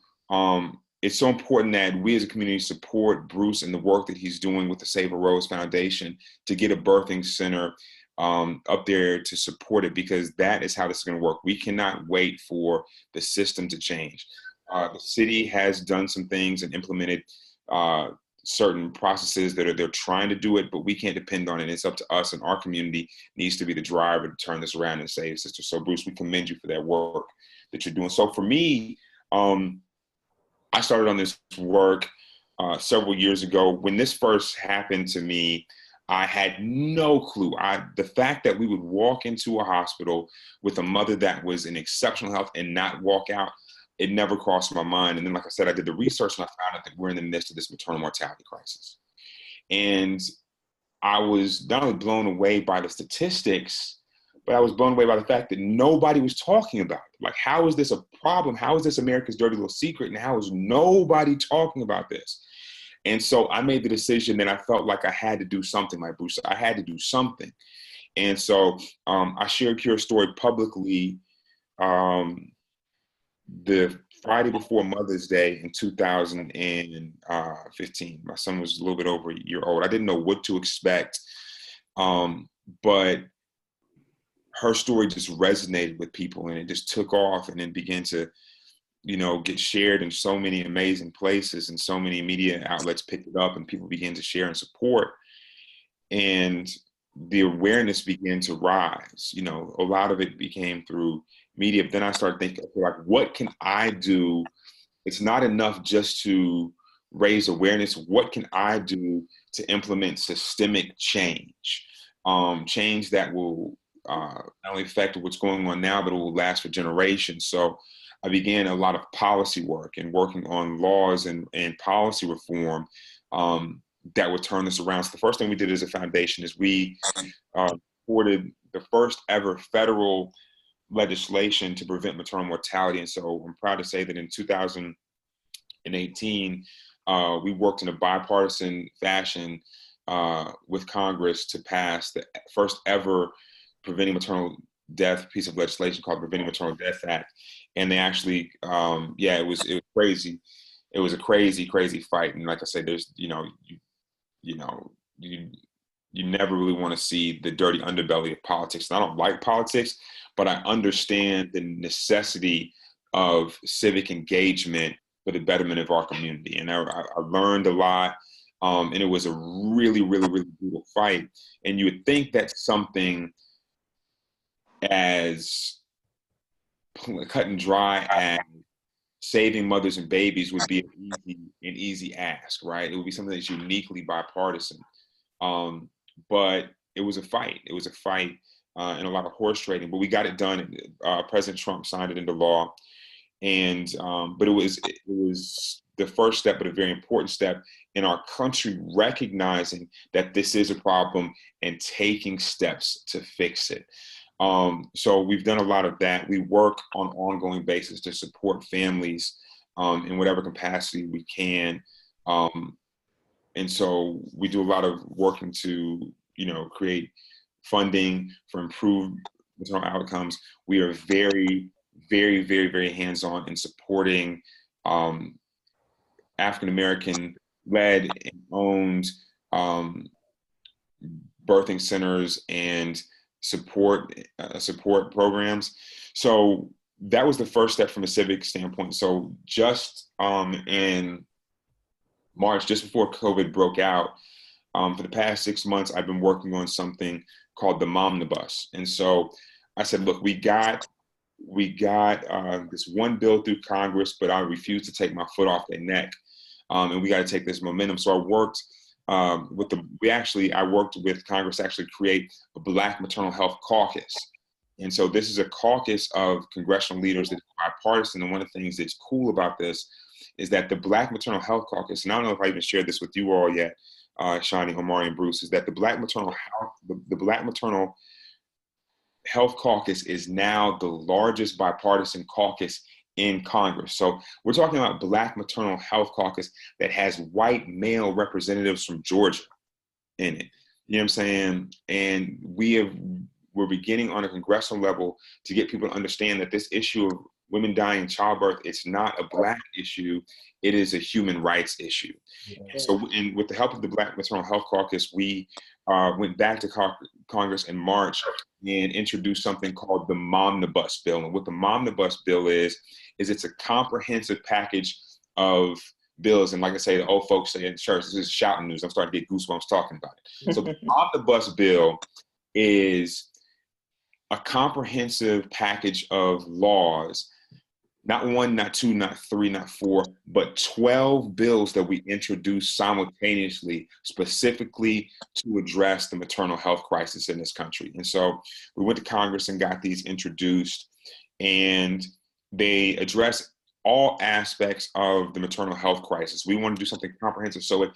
it's so important that we as a community support Bruce and the work that he's doing with the Save a Rose Foundation to get a birthing center up there to support it, because that is how this is going to work. We cannot wait for the system to change. The city has done some things and implemented certain processes that they're trying to do it, but we can't depend on it. It's up to us, and our community needs to be the driver to turn this around and save sister. So Bruce, we commend you for that work that you're doing. So for me, I started on this work several years ago. When this first happened to me, I had no clue. The fact that we would walk into a hospital with a mother that was in exceptional health and not walk out, it never crossed my mind. And then, like I said, I did the research and I found out that we're in the midst of this maternal mortality crisis. And I was not only blown away by the statistics, but I was blown away by the fact that nobody was talking about it. Like, how is this a problem? How is this America's dirty little secret? And how is nobody talking about this? And so I made the decision that I felt like I had to do something, like Bruce. I had to do something. And so I shared Cura's story publicly the Friday before Mother's Day in 2015. My son was a little bit over a year old. I didn't know what to expect, but her story just resonated with people, and it just took off and then began to, get shared in so many amazing places, and so many media outlets picked it up and people began to share and support. And the awareness began to rise. A lot of it became through media. But then I started thinking, like, what can I do? It's not enough just to raise awareness. What can I do to implement systemic change? Change that will not only affect what's going on now, but it will last for generations. So I began a lot of policy work and working on laws and policy reform that would turn this around. So the first thing we did as a foundation is we supported the first ever federal legislation to prevent maternal mortality. And so I'm proud to say that in 2018, we worked in a bipartisan fashion with Congress to pass the first ever preventing maternal death piece of legislation called Preventing Maternal Death Act. And they actually, it was crazy. It was a crazy, crazy fight. And like I said, there's, you never really want to see the dirty underbelly of politics. And I don't like politics, but I understand the necessity of civic engagement for the betterment of our community. And I learned a lot. And it was a really, really, really brutal fight. And you would think that something as cut and dry as saving mothers and babies would be an easy ask, right? It would be something that's uniquely bipartisan. But it was a fight. It was a fight and a lot of horse trading, but we got it done. President Trump signed it into law. And but it was the first step, but a very important step in our country recognizing that this is a problem and taking steps to fix it. So we've done a lot of that. We work on an ongoing basis to support families in whatever capacity we can. And so we do a lot of working to, create funding for improved maternal outcomes. We are very, very, very, very hands-on in supporting African-American led and owned birthing centers and support programs. So that was the first step from a civic standpoint. So just in March, just before COVID broke out, for the past 6 months, I've been working on something called the Momnibus. And so I said, look, we got this one bill through Congress, but I refuse to take my foot off their neck. And we got to take this momentum. So I worked I worked with Congress to actually create a Black Maternal Health Caucus. And so this is a caucus of congressional leaders that's bipartisan. And one of the things that's cool about this is that the Black Maternal Health Caucus, and I don't know if I even shared this with you all yet, Shani, Omari, and Bruce, is that the Black Maternal Health Caucus is now the largest bipartisan caucus in Congress. So we're talking about Black Maternal Health Caucus that has white male representatives from Georgia in it. You know what I'm saying? And we're beginning on a congressional level to get people to understand that this issue of women dying in childbirth, it's not a Black issue, it is a human rights issue. Yeah. So, and with the help of the Black Maternal Health Caucus, we went back to Congress in March and introduced something called the Momnibus Bill. And what the Momnibus Bill is it's a comprehensive package of bills. And like I say, the old folks say in church, this is shouting news. I'm starting to get goosebumps talking about it. So the Momnibus Bill is a comprehensive package of laws, not one, not two, not three, not four, but 12 bills that we introduced simultaneously, specifically to address the maternal health crisis in this country. And so we went to Congress and got these introduced, and they address all aspects of the maternal health crisis. We want to do something comprehensive, so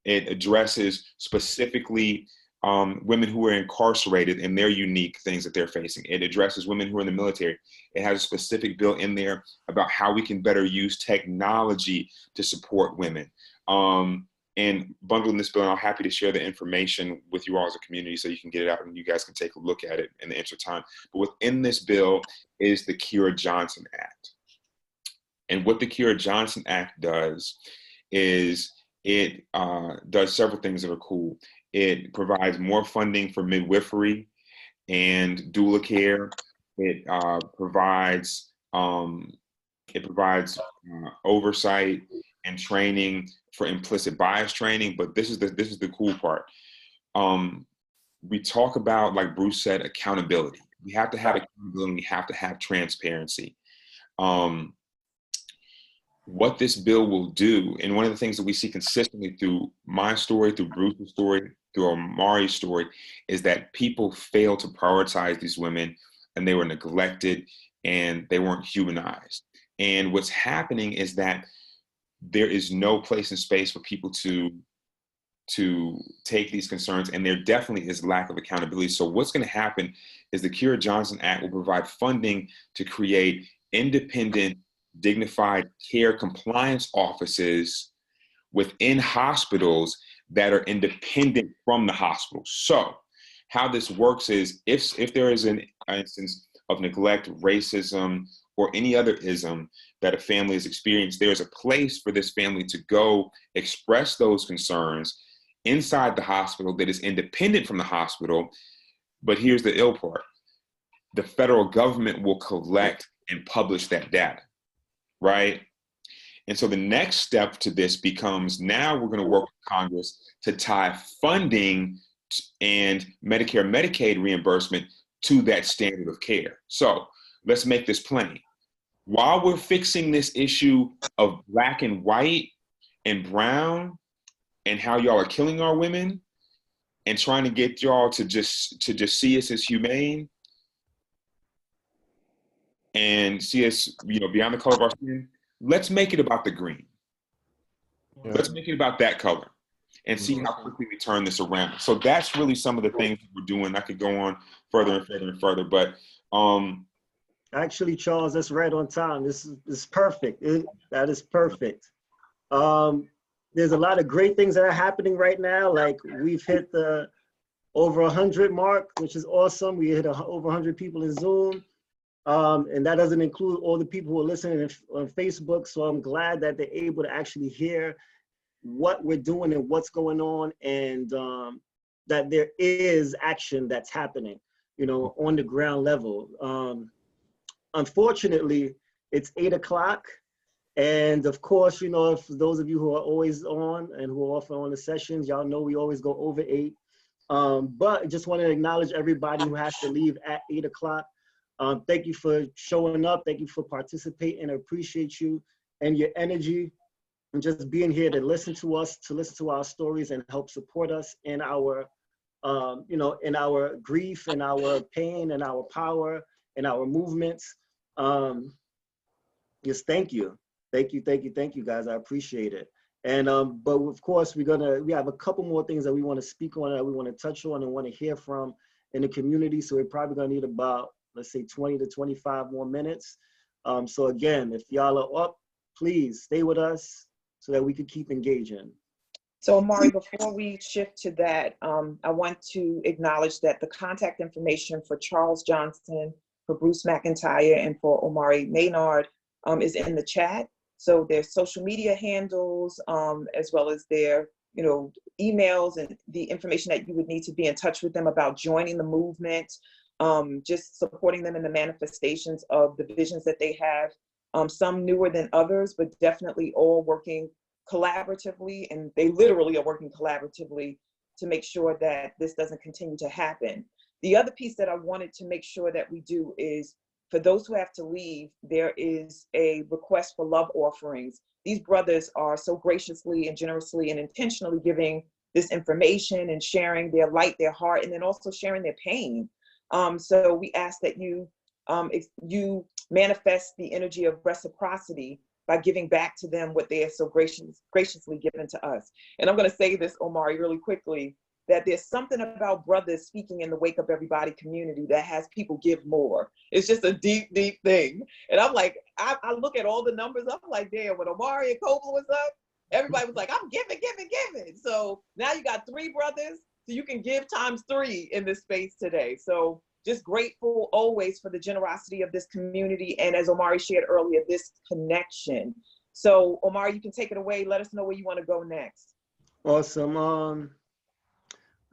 it addresses specifically women who are incarcerated and their unique things that they're facing. It addresses women who are in the military. It has a specific bill in there about how we can better use technology to support women. And bundling this bill, and I'm happy to share the information with you all as a community so you can get it out and you guys can take a look at it in the extra time. But within this bill is the Kira Johnson Act. And what the Kira Johnson Act does is it does several things that are cool. It provides more funding for midwifery and doula care. It provides oversight and training for implicit bias training. But this is the cool part. We talk about, like Bruce said, accountability. We have to have accountability. We have to have transparency. What this bill will do, and one of the things that we see consistently through my story, through Bruce's story, through Omari's story, is that people fail to prioritize these women, and they were neglected and they weren't humanized. And what's happening is that there is no place and space for people to take these concerns, and there definitely is lack of accountability. So what's going to happen is the Kira Johnson Act will provide funding to create independent, dignified care compliance offices within hospitals that are independent from the hospital. So how this works is if there is an instance of neglect, racism, or any other ism that a family has experienced, there's a place for this family to go express those concerns inside the hospital that is independent from the hospital. But here's the ill part. The federal government will collect and publish that data, right? And so the next step to this becomes, now we're going to work with Congress to tie funding and Medicare, Medicaid reimbursement to that standard of care. So let's make this plain. while we're fixing this issue of black and white and brown and how y'all are killing our women and trying to get y'all to just see us as humane and see us, you know, beyond the color of our skin, let's make it about the green. Yeah. Let's make it about that color and see how quickly we turn this around. So that's really some of the things we're doing. I could go on further and further and further, but actually, Charles, that's right on time. This is perfect. That is perfect. There's a lot of great things that are happening right now. Like we've hit the over 100 mark, which is awesome. We hit over 100 people in Zoom. And that doesn't include all the people who are listening on Facebook. So I'm glad that they're able to actually hear what we're doing and what's going on, and that there is action that's happening, you know, on the ground level. Unfortunately, it's 8 o'clock. And of course, you know, for those of you who are always on and who are often on the sessions, y'all know we always go over 8. But I just want to acknowledge everybody who has to leave at 8 o'clock. Thank you for showing up. Thank you for participating. I appreciate you and your energy and just being here to listen to us, to listen to our stories and help support us in our, you know, in our grief and our pain and our power and our movements. Just thank you. Thank you guys. I appreciate it. And but of course we have a couple more things that we want to speak on, that we want to touch on and want to hear from in the community. So we're probably gonna need about, let's say 20 to 25 more minutes. So again, if y'all are up, please stay with us so that we could keep engaging. So Omari, before we shift to that, I want to acknowledge that the contact information for Charles Johnson, for Bruce McIntyre, and for Omari Maynard is in the chat. So their social media handles, as well as their, you know, emails and the information that you would need to be in touch with them about joining the movement, just supporting them in the manifestations of the visions that they have, some newer than others, but definitely all working collaboratively, and they literally are working collaboratively to make sure that this doesn't continue to happen. The other piece that I wanted to make sure that we do is, for those who have to leave, there is a request for love offerings. These brothers are so graciously and generously and intentionally giving this information and sharing their light, their heart, and then also sharing their pain. So we ask that you manifest the energy of reciprocity by giving back to them what they have so graciously given to us. And I'm gonna say this, Omari, really quickly, that there's something about brothers speaking in the Wake Up Everybody community that has people give more. It's just a deep, deep thing. And I'm like, I look at all the numbers, I'm like, damn, when Omari and Kobla was up, everybody was like, I'm giving. So now you got 3 brothers, so you can give times 3 in this space today. So just grateful always for the generosity of this community. And as Omari shared earlier, this connection. So Omari, you can take it away. Let us know where you want to go next. Awesome.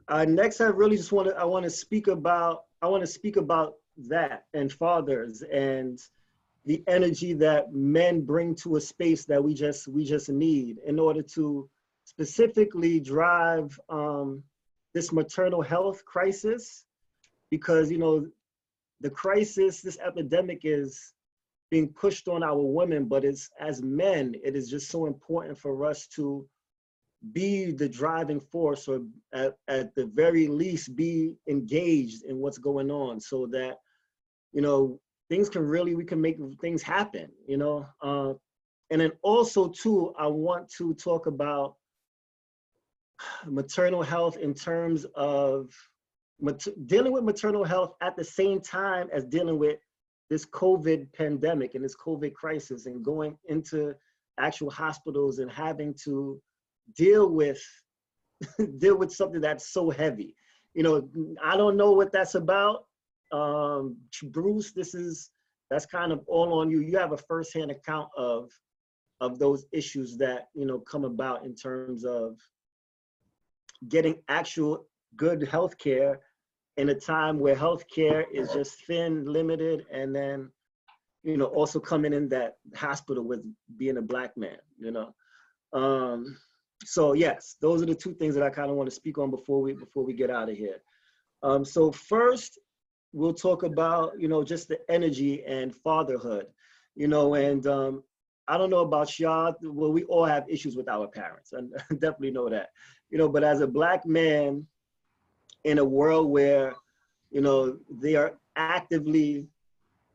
Next, I really just want to speak about that and fathers and the energy that men bring to a space that we just need in order to specifically drive this maternal health crisis, because, you know, the crisis, this epidemic is being pushed on our women, but it's, as men, it is just so important for us to be the driving force, or at the very least be engaged in what's going on, so that, you know, we can make things happen, you know. And then also too, I want to talk about maternal health in terms of dealing with maternal health at the same time as dealing with this COVID pandemic and this COVID crisis, and going into actual hospitals and having to deal with something that's so heavy. You know, I don't know what that's about. Bruce, that's kind of all on you. You have a firsthand account of those issues that, you know, come about in terms of getting actual good healthcare in a time where healthcare is just thin, limited, and then, you know, also coming in that hospital with being a Black man, you know. So yes, those are the 2 things that I kind of want to speak on before we get out of here. So first, we'll talk about, you know, just the energy and fatherhood. you know, and I don't know about y'all. Well, we all have issues with our parents, and I definitely know that, you know, but as a Black man in a world where, you know, they are actively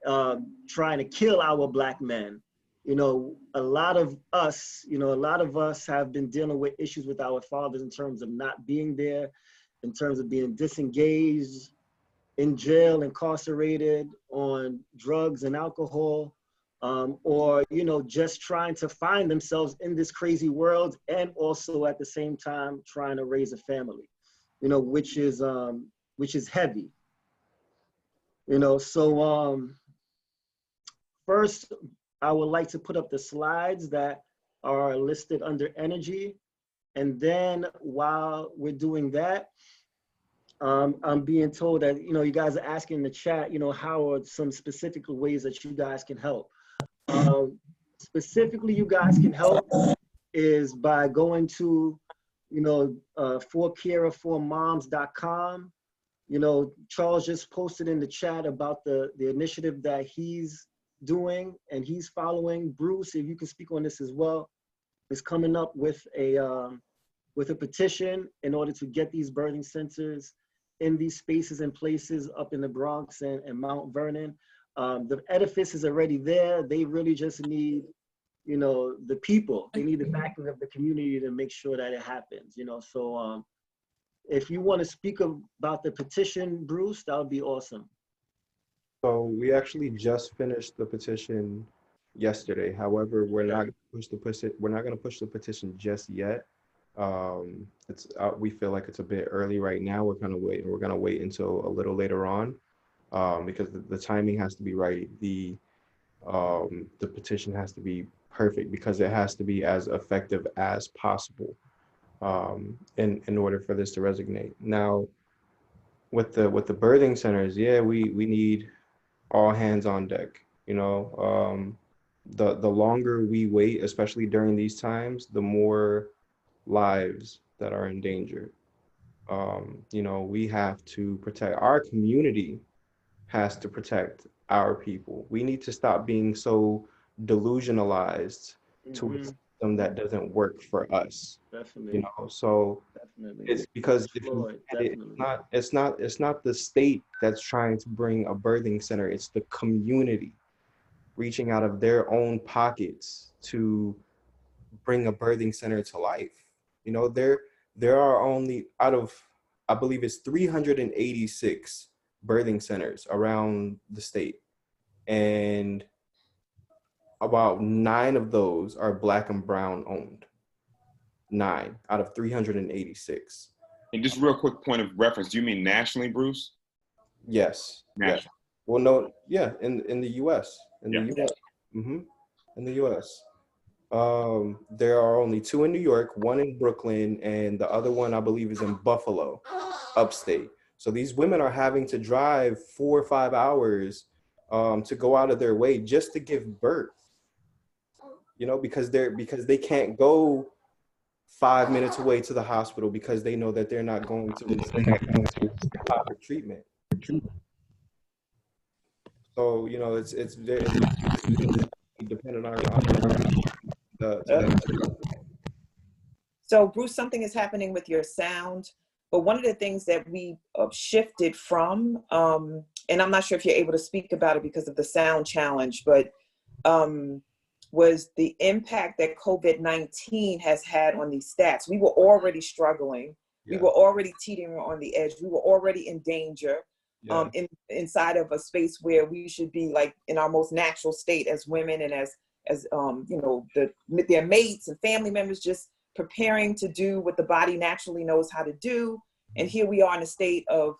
trying to kill our Black men, you know, a lot of us have been dealing with issues with our fathers in terms of not being there, in terms of being disengaged, in jail, incarcerated, on drugs and alcohol, or, you know, just trying to find themselves in this crazy world, and also at the same time trying to raise a family, you know, which is heavy, you know. So first, I would like to put up the slides that are listed under energy, and then while we're doing that, I'm being told that, you know, you guys are asking in the chat, you know, how are some specific ways that you guys can help. Specifically, you guys can help is by going to, you know, forcareformoms.com. You know, Charles just posted in the chat about the initiative that he's doing and he's following. Bruce, if you can speak on this as well, is coming up with a petition in order to get these birthing centers in these spaces and places up in the Bronx and Mount Vernon. The edifice is already there. They really just need, you know, the people. They need the backing of the community to make sure that it happens, you know. So if you want to speak about the petition, Bruce, that would be awesome. So we actually just finished the petition yesterday. However, we're not going to push the petition just yet. We feel like it's a bit early right now. We're going to wait until a little later on, because the timing has to be right. The petition has to be perfect because it has to be as effective as possible, in order for this to resonate. Now, with the birthing centers, yeah, we need all hands on deck. You know, the longer we wait, especially during these times, the more lives that are in danger. You know, we have to protect our community, has to protect our people. We need to stop being so delusionalized to a system that doesn't work for us. Definitely. You know, so Definitely. it's because it's not the state that's trying to bring a birthing center. It's the community reaching out of their own pockets to bring a birthing center to life. You know, there are only, out of, I believe it's 386 birthing centers around the state, and about 9 of those are Black and brown owned. 9 out of 386. And just real quick point of reference, do you mean nationally, Bruce? Yes. National. Yes. Well, no, yeah, in the U.S. In the U.S. In the U.S. There are only 2 in New York, 1 in Brooklyn, and the other one I believe is in Buffalo, upstate. So these women are having to drive 4 or 5 hours to go out of their way just to give birth. You know, because they can't go 5 minutes away to the hospital because they know that they're not going to receive proper treatment. So, you know, it's dependent on So Bruce, something is happening with your sound, but one of the things that we shifted from, and I'm not sure if you're able to speak about it because of the sound challenge, but was the impact that COVID-19 has had on these stats. We were already struggling. Yeah. We were already teetering on the edge. We were already in danger, inside of a space where we should be like in our most natural state as women and as you know, their mates and family members just preparing to do what the body naturally knows how to do. And here we are in a state of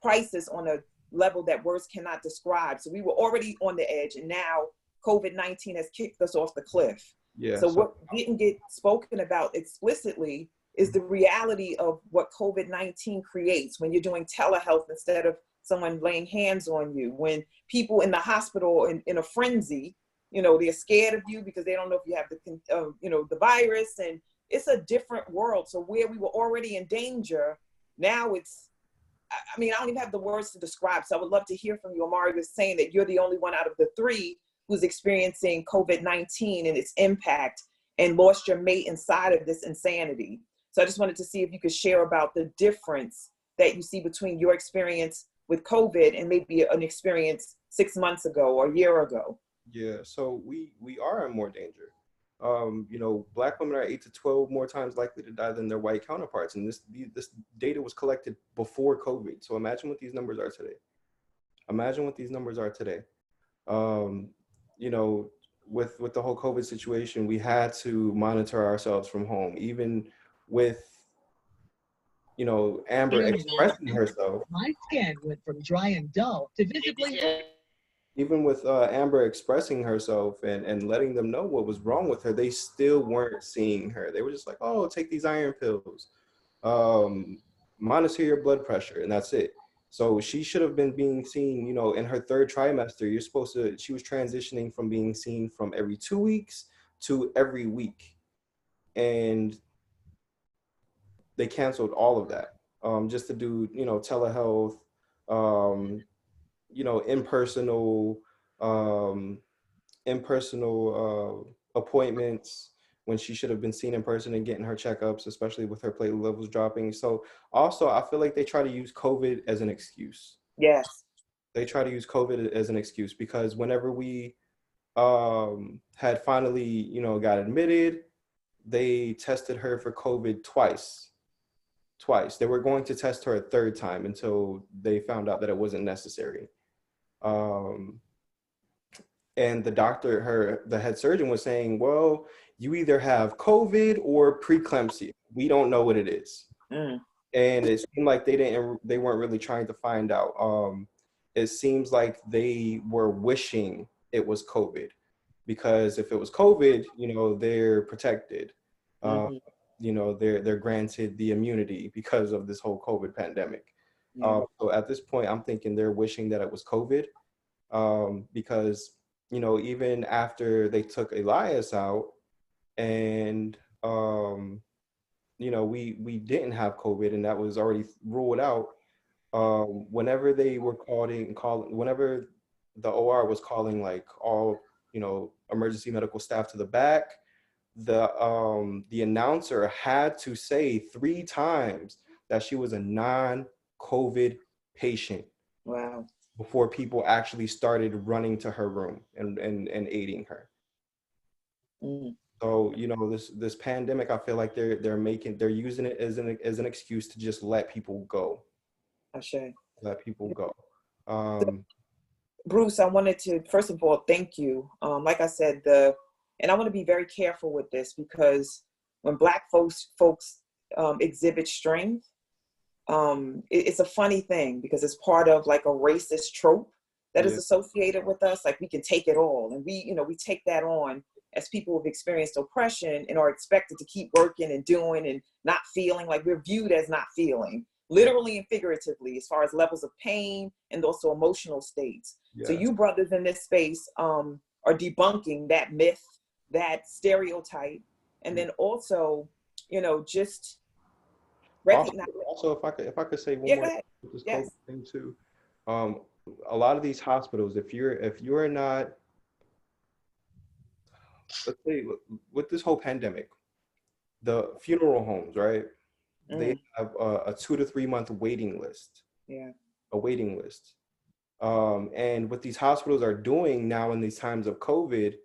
crisis on a level that words cannot describe. So we were already on the edge, and now COVID-19 has kicked us off the cliff. Yeah, so what didn't get spoken about explicitly is the reality of what COVID-19 creates when you're doing telehealth instead of someone laying hands on you, when people in the hospital in a frenzy, you know, they're scared of you because they don't know if you have the, you know, the virus, and it's a different world. So where we were already in danger, now it's, I mean, I don't even have the words to describe. So I would love to hear from you, Omari, was saying that you're the only one out of the 3 who's experiencing COVID-19 and its impact and lost your mate inside of this insanity. So I just wanted to see if you could share about the difference that you see between your experience with COVID and maybe an experience 6 months ago or a year ago. Yeah, so we are in more danger. You know, Black women are 8 to 12 more times likely to die than their white counterparts, and this data was collected before COVID. So imagine what these numbers are today. Imagine what these numbers are today. You know, with the whole COVID situation, we had to monitor ourselves from home, even with, you know, Amber expressing herself. My skin went from dry and dull to visibly. Even with Amber expressing herself and letting them know what was wrong with her, they still weren't seeing her. They were just like, oh, take these iron pills, monitor your blood pressure, and that's it. So she should have been being seen, you know, in her 3rd trimester. She was transitioning from being seen from every 2 weeks to every week. And they canceled all of that just to do, you know, telehealth, you know, impersonal appointments when she should have been seen in person and getting her checkups, especially with her platelet levels dropping. So also, I feel like they try to use COVID as an excuse. Yes. They try to use COVID as an excuse because whenever we had finally, you know, got admitted, they tested her for COVID twice. They were going to test her a 3rd time until they found out that it wasn't necessary. And the doctor, the head surgeon was saying, well, you either have COVID or preeclampsia. We don't know what it is. And it seemed like they weren't really trying to find out. It seems like they were wishing it was COVID, because if it was COVID, you know, they're protected. You know, they're granted the immunity because of this whole COVID pandemic. So at this point, I'm thinking they're wishing that it was COVID, because, you know, even after they took Elias out and, you know, we didn't have COVID and that was already ruled out. Whenever they were whenever the OR was calling like all, you know, emergency medical staff to the back, the announcer had to say 3 times that she was a non-COVID patient. Wow. Before people actually started running to her room and aiding her. So, you know, this pandemic, I feel like they're using it as an excuse to just let people go. Let people go. Bruce, I wanted to, first of all, thank you. Like I said, and I want to be very careful with this, because when Black folks exhibit strength, it's a funny thing, because it's part of like a racist trope that is associated with us. Like, we can take it all, and we take that on as people who've experienced oppression and are expected to keep working and doing and not feeling. Like, we're viewed as not feeling, literally and figuratively, as far as levels of pain and also emotional states. So you brothers in this space are debunking that myth, that stereotype, and then also, you know, just recognize. Also, if I could say one more with this COVID thing too, a lot of these hospitals, if you're not, let's say with this whole pandemic, the funeral homes, right? They have a 2 to 3 month waiting list. A waiting list. And what these hospitals are doing now in these times of COVID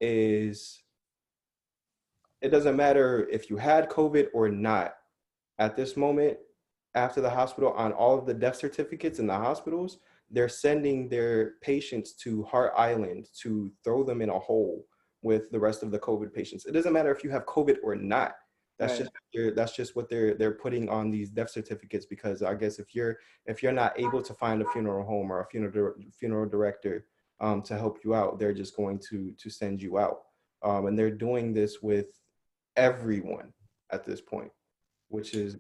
is, it doesn't matter if you had COVID or not. At this moment, after the hospital, on all of the death certificates in the hospitals, they're sending their patients to Hart Island to throw them in a hole with the rest of the COVID patients. It doesn't matter if you have COVID or not. That's just what they're putting on these death certificates, because I guess if you're not able to find a funeral home or a funeral director to help you out, they're just going to send you out. And they're doing this with everyone at this point, which is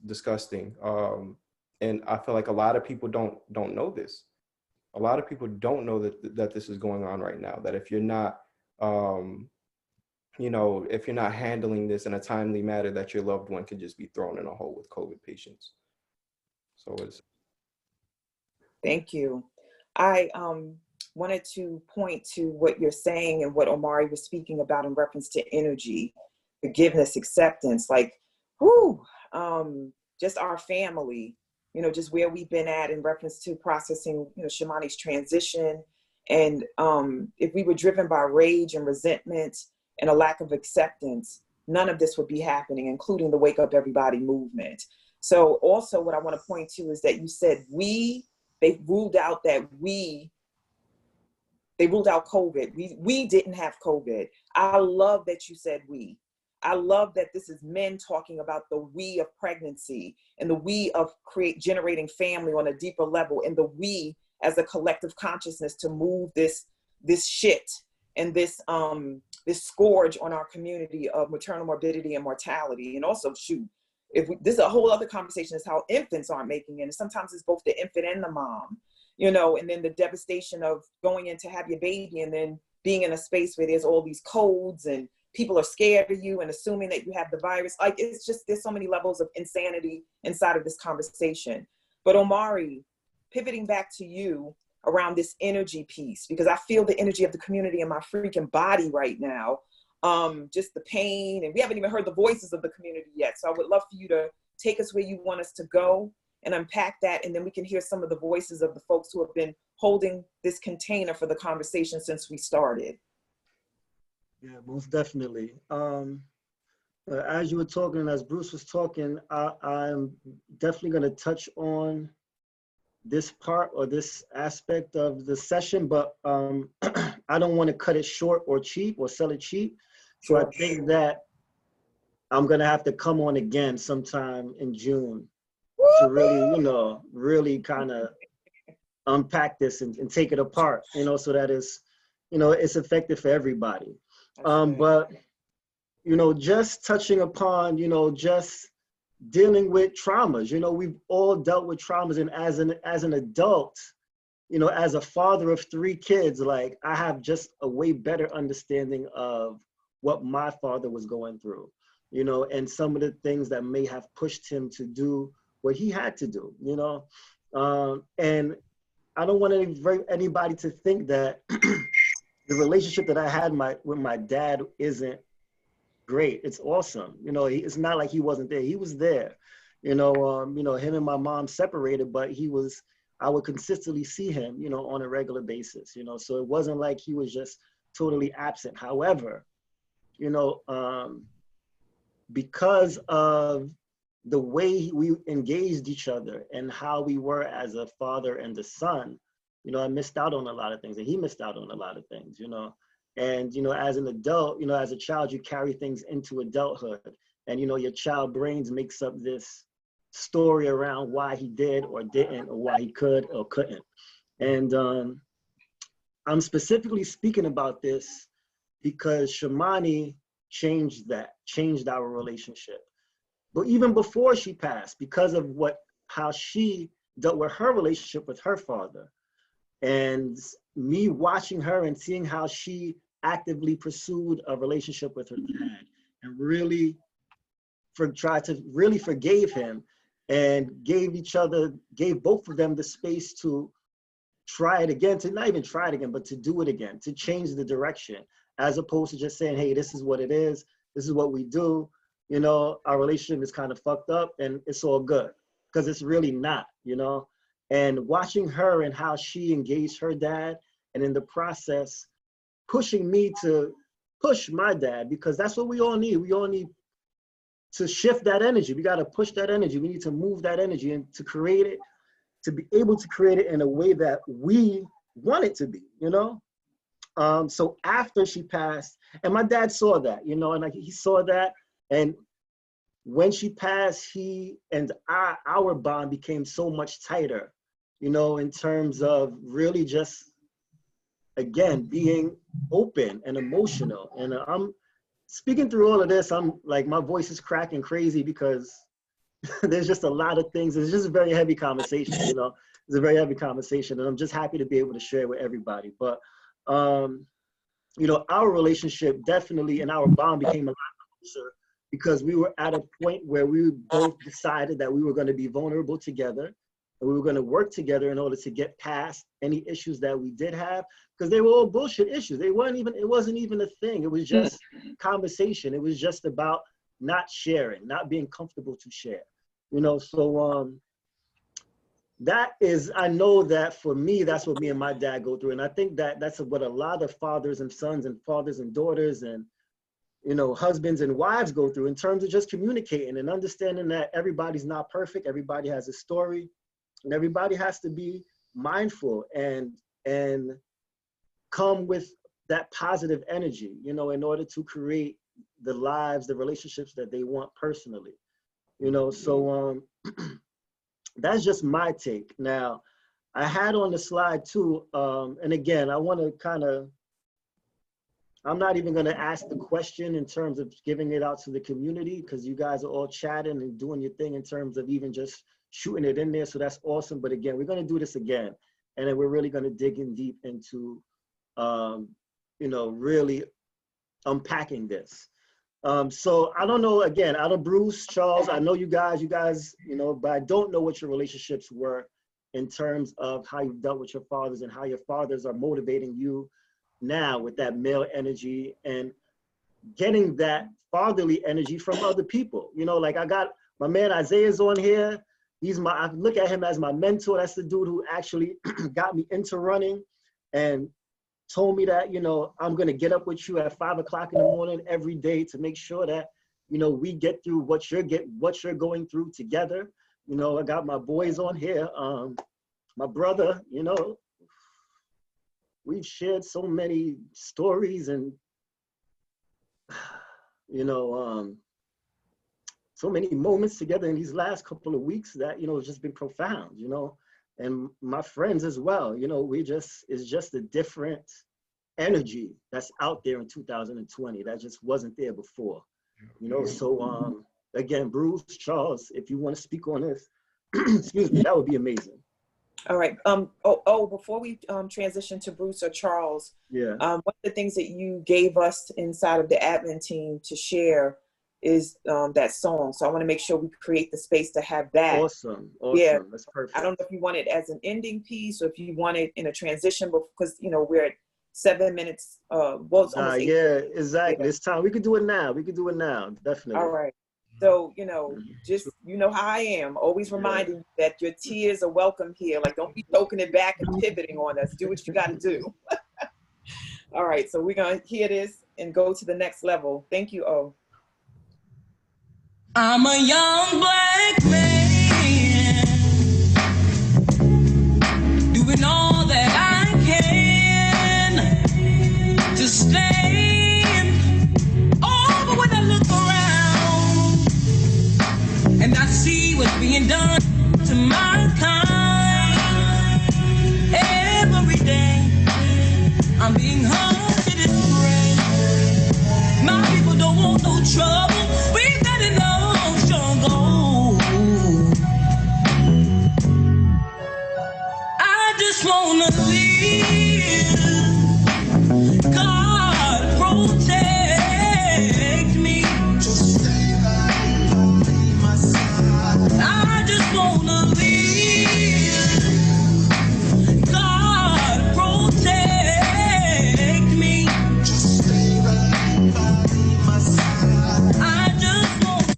disgusting. And I feel like a lot of people don't know this. A lot of people don't know that this is going on right now. That if you're not if you're not handling this in a timely manner, that your loved one could just be thrown in a hole with COVID patients. So it's. Thank you. I wanted to point to what you're saying and what Omari was speaking about in reference to energy, forgiveness, acceptance, like, whoo, just our family, you know, just where we've been at in reference to processing, you know, Shamani's transition. And if we were driven by rage and resentment and a lack of acceptance, none of this would be happening, including the Wake Up Everybody movement. So also what I want to point to is that you said they ruled out COVID. We didn't have COVID. I love that you said we. I love that this is men talking about the we of pregnancy and the we of generating family on a deeper level, and the we as a collective consciousness to move this shit and this scourge on our community of maternal morbidity and mortality. And also, this is a whole other conversation, is how infants aren't making it. And sometimes it's both the infant and the mom, you know, and then the devastation of going in to have your baby and then being in a space where there's all these codes and people are scared of you and assuming that you have the virus. Like, it's just, there's so many levels of insanity inside of this conversation. But Omari, pivoting back to you around this energy piece, because I feel the energy of the community in my freaking body right now. Just the pain, and we haven't even heard the voices of the community yet. So I would love for you to take us where you want us to go and unpack that, and then we can hear some of the voices of the folks who have been holding this container for the conversation since we started. Yeah, most definitely. As you were talking, as Bruce was talking, I'm definitely going to touch on this part or this aspect of the session, but I don't want to cut it short or cheap or sell it cheap. So I think that I'm going to have to come on again sometime in June to really, you know, really kind of unpack this and take it apart, you know, so that it's, you know, it's effective for everybody. But, you know, just touching upon, you know, just dealing with traumas, you know, we've all dealt with traumas. And as an adult, you know, as a father of 3 kids, like, I have just a way better understanding of what my father was going through, you know, and some of the things that may have pushed him to do what he had to do, you know. And I don't want anybody to think that the relationship that I had with my dad isn't great. It's awesome. You know, it's not like he wasn't there. He was there. You know, him and my mom separated, but I would consistently see him, you know, on a regular basis, you know, so it wasn't like he was just totally absent. However, you know, because of the way we engaged each other and how we were as a father and a son, you know, I missed out on a lot of things, and he missed out on a lot of things, you know. And, you know, as an adult, you know, as a child, you carry things into adulthood, and, you know, your child brains makes up this story around why he did or didn't, or why he could or couldn't. And I'm specifically speaking about this because Shamani changed our relationship. But even before she passed, because of how she dealt with her relationship with her father, and me watching her and seeing how she actively pursued a relationship with her dad and really forgave him, and gave both of them the space to try it again, to not even try it again, but to do it again, to change the direction, as opposed to just saying, hey, this is what it is, this is what we do, you know, our relationship is kind of fucked up and it's all good, because it's really not, you know. And watching her and how she engaged her dad, and in the process, pushing me to push my dad, because that's what we all need. We all need to shift that energy. We got to push that energy. We need to move that energy and to create it, to be able to create it in a way that we want it to be, you know? So after she passed, and my dad saw that, you know, and like he saw that. And when she passed, he and our bond became so much tighter, you know, in terms of really just, again, being open and emotional. And I'm speaking through all of this, I'm like, my voice is cracking crazy because there's just a lot of things. It's just a very heavy conversation, you know, it's a very heavy conversation, and I'm just happy to be able to share with everybody. But, you know, our relationship definitely, and our bond became a lot closer because we were at a point where we both decided that we were going to be vulnerable together, and we were going to work together in order to get past any issues that we did have, because they were all bullshit issues. It wasn't even a thing. It was just conversation. It was just about not sharing, not being comfortable to share, you know? So that is, I know that for me, that's what me and my dad go through. And I think that that's what a lot of fathers and sons and fathers and daughters and, you know, husbands and wives go through in terms of just communicating and understanding that everybody's not perfect. Everybody has a story, and everybody has to be mindful and come with that positive energy, you know, in order to create the lives, the relationships that they want personally, you know. So that's just my take. Now, I had on the slide too, and again, I want to kind of, I'm not even going to ask the question in terms of giving it out to the community, because you guys are all chatting and doing your thing in terms of even just shooting it in there. So that's awesome. But again, we're going to do this again. And then we're really going to dig in deep into, you know, really unpacking this. So I don't know, again, out of Bruce, Charles, I know you guys, you know, but I don't know what your relationships were in terms of how you've dealt with your fathers and how your fathers are motivating you now with that male energy and getting that fatherly energy from other people. You know, like I got my man Isaiah's on here. I look at him as my mentor. That's the dude who actually got me into running and told me that, you know, I'm going to get up with you at 5 o'clock in the morning every day to make sure that, you know, we get through what you're going through together. You know, I got my boys on here. My brother, you know, we've shared so many stories and, you know, so many moments together in these last couple of weeks that, you know, it's just been profound, you know, and my friends as well, you know, it's just a different energy that's out there in 2020 that just wasn't there before, you know. So again, Bruce, Charles, if you want to speak on this, excuse me, that would be amazing. All right. Before we transition to Bruce or Charles, yeah, one of the things that you gave us inside of the admin team to share is that song. So I want to make sure we create the space to have that. Awesome. Yeah, that's perfect. I don't know if you want it as an ending piece or if you want it in a transition, because you know we're at 7 minutes. Well, it's almost 8. Yeah, exactly. Yeah. It's time. We could do it now. Definitely. All right. So, you know, just, you know how I am, always reminding you that your tears are welcome here. Like, don't be choking it back and pivoting on us. Do what you got to do. All right. So we're going to hear this and go to the next level. Thank you, O. I'm a young black man doing all that I can to stand. Oh, but when I look around and I see what's being done to my kind, every day I'm being hunted and prey. My people don't want no trouble. We've got enough struggle. I just wanna live. God protect me. I just wanna live. God protect me. I just want.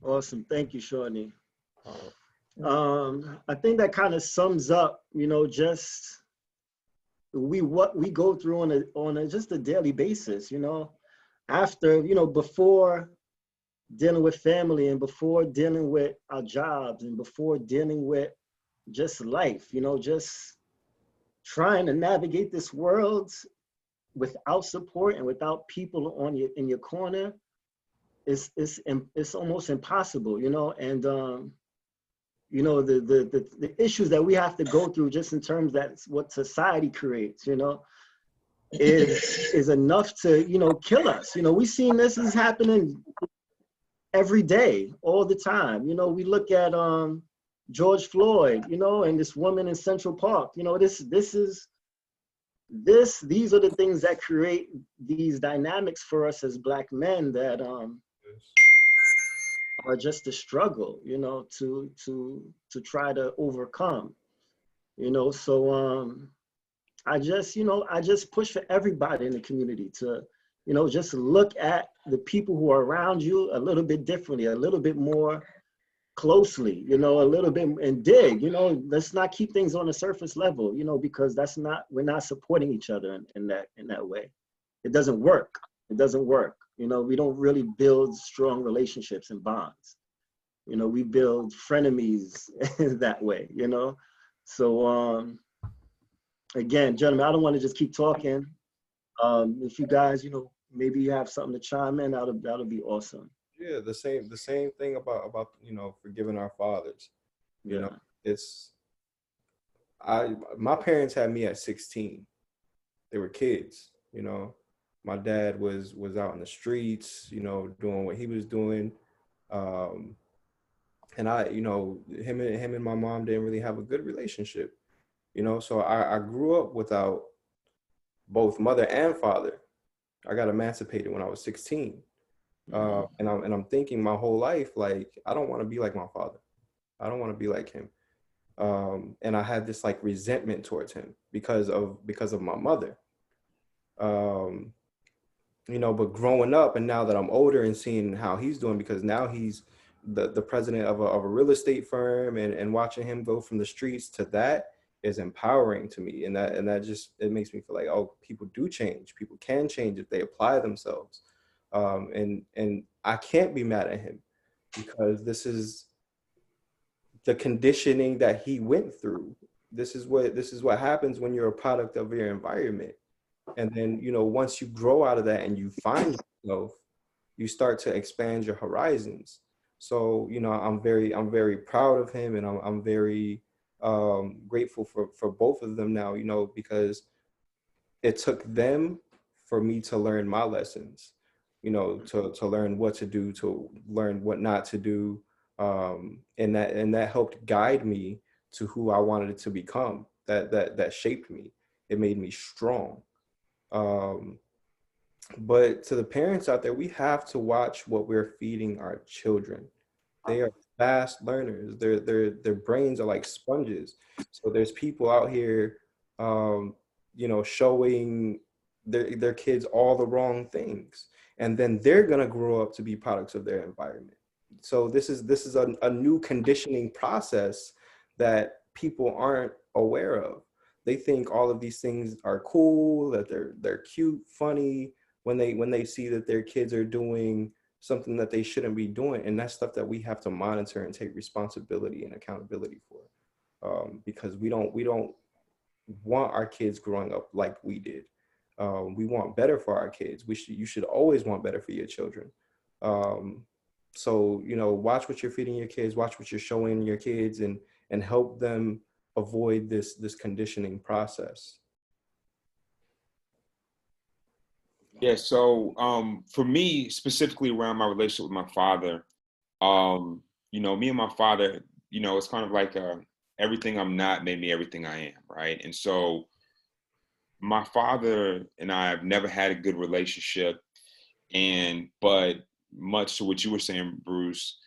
Awesome. Thank you, Shawnee. I think that kind of sums up, you know, just what we go through on a just a daily basis, you know, after, you know, before dealing with family and before dealing with our jobs and before dealing with just life, you know, just trying to navigate this world without support and without people in your corner. It's almost impossible, you know. And you know, the issues that we have to go through just in terms that's what society creates, you know, is enough to, you know, kill us. You know, we've seen this is happening every day, all the time. You know, we look at George Floyd, you know, and this woman in Central Park. You know, these are the things that create these dynamics for us as Black men that just the struggle, to try to overcome, So I just push for everybody in the community to, just look at the people who are around you a little bit differently, a little bit more closely, a little bit, and dig, let's not keep things on the surface level, because we're not supporting each other in that way. It doesn't work. It doesn't work. We don't really build strong relationships and bonds. We build frenemies that way, So again, gentlemen, I don't want to just keep talking. If you guys, maybe you have something to chime in, that'll be awesome. Yeah, the same thing about forgiving our fathers. My parents had me at 16. They were kids, My dad was out in the streets, doing what he was doing. And him and my mom didn't really have a good relationship, So I grew up without both mother and father. I got emancipated when I was 16. And I'm thinking my whole life, like, I don't want to be like my father. I don't want to be like him. And I had this like resentment towards him because of my mother. But growing up, and now that I'm older and seeing how he's doing, because now he's the president of a real estate firm, and watching him go from the streets to that is empowering to me. And that just, it makes me feel like, oh, people do change. People can change if they apply themselves. And I can't be mad at him, because this is the conditioning that he went through. This is what happens when you're a product of your environment. And then, once you grow out of that and you find yourself, you start to expand your horizons. So, I'm very proud of him, and I'm very grateful for both of them now, because it took them for me to learn my lessons, to learn what to do, to learn what not to do. And that helped guide me to who I wanted it to become. That shaped me. It made me strong. But to the parents out there, we have to watch what we're feeding our children. They are fast learners. Their brains are like sponges. So there's people out here, showing their kids all the wrong things, and then they're gonna grow up to be products of their environment. So this is a new conditioning process that people aren't aware of. They think all of these things are cool, that they're cute, funny, when they see that their kids are doing something that they shouldn't be doing. And that's stuff that we have to monitor and take responsibility and accountability for, because we don't want our kids growing up like we did. We want better for our kids. You should always want better for your children. So, watch what you're feeding your kids, watch what you're showing your kids, and help them avoid this conditioning process. Yeah, so for me, specifically around my relationship with my father, me and my father, it's kind of like everything I'm not made me everything I am, right? And so my father and I have never had a good relationship, but much to what you were saying, Bruce,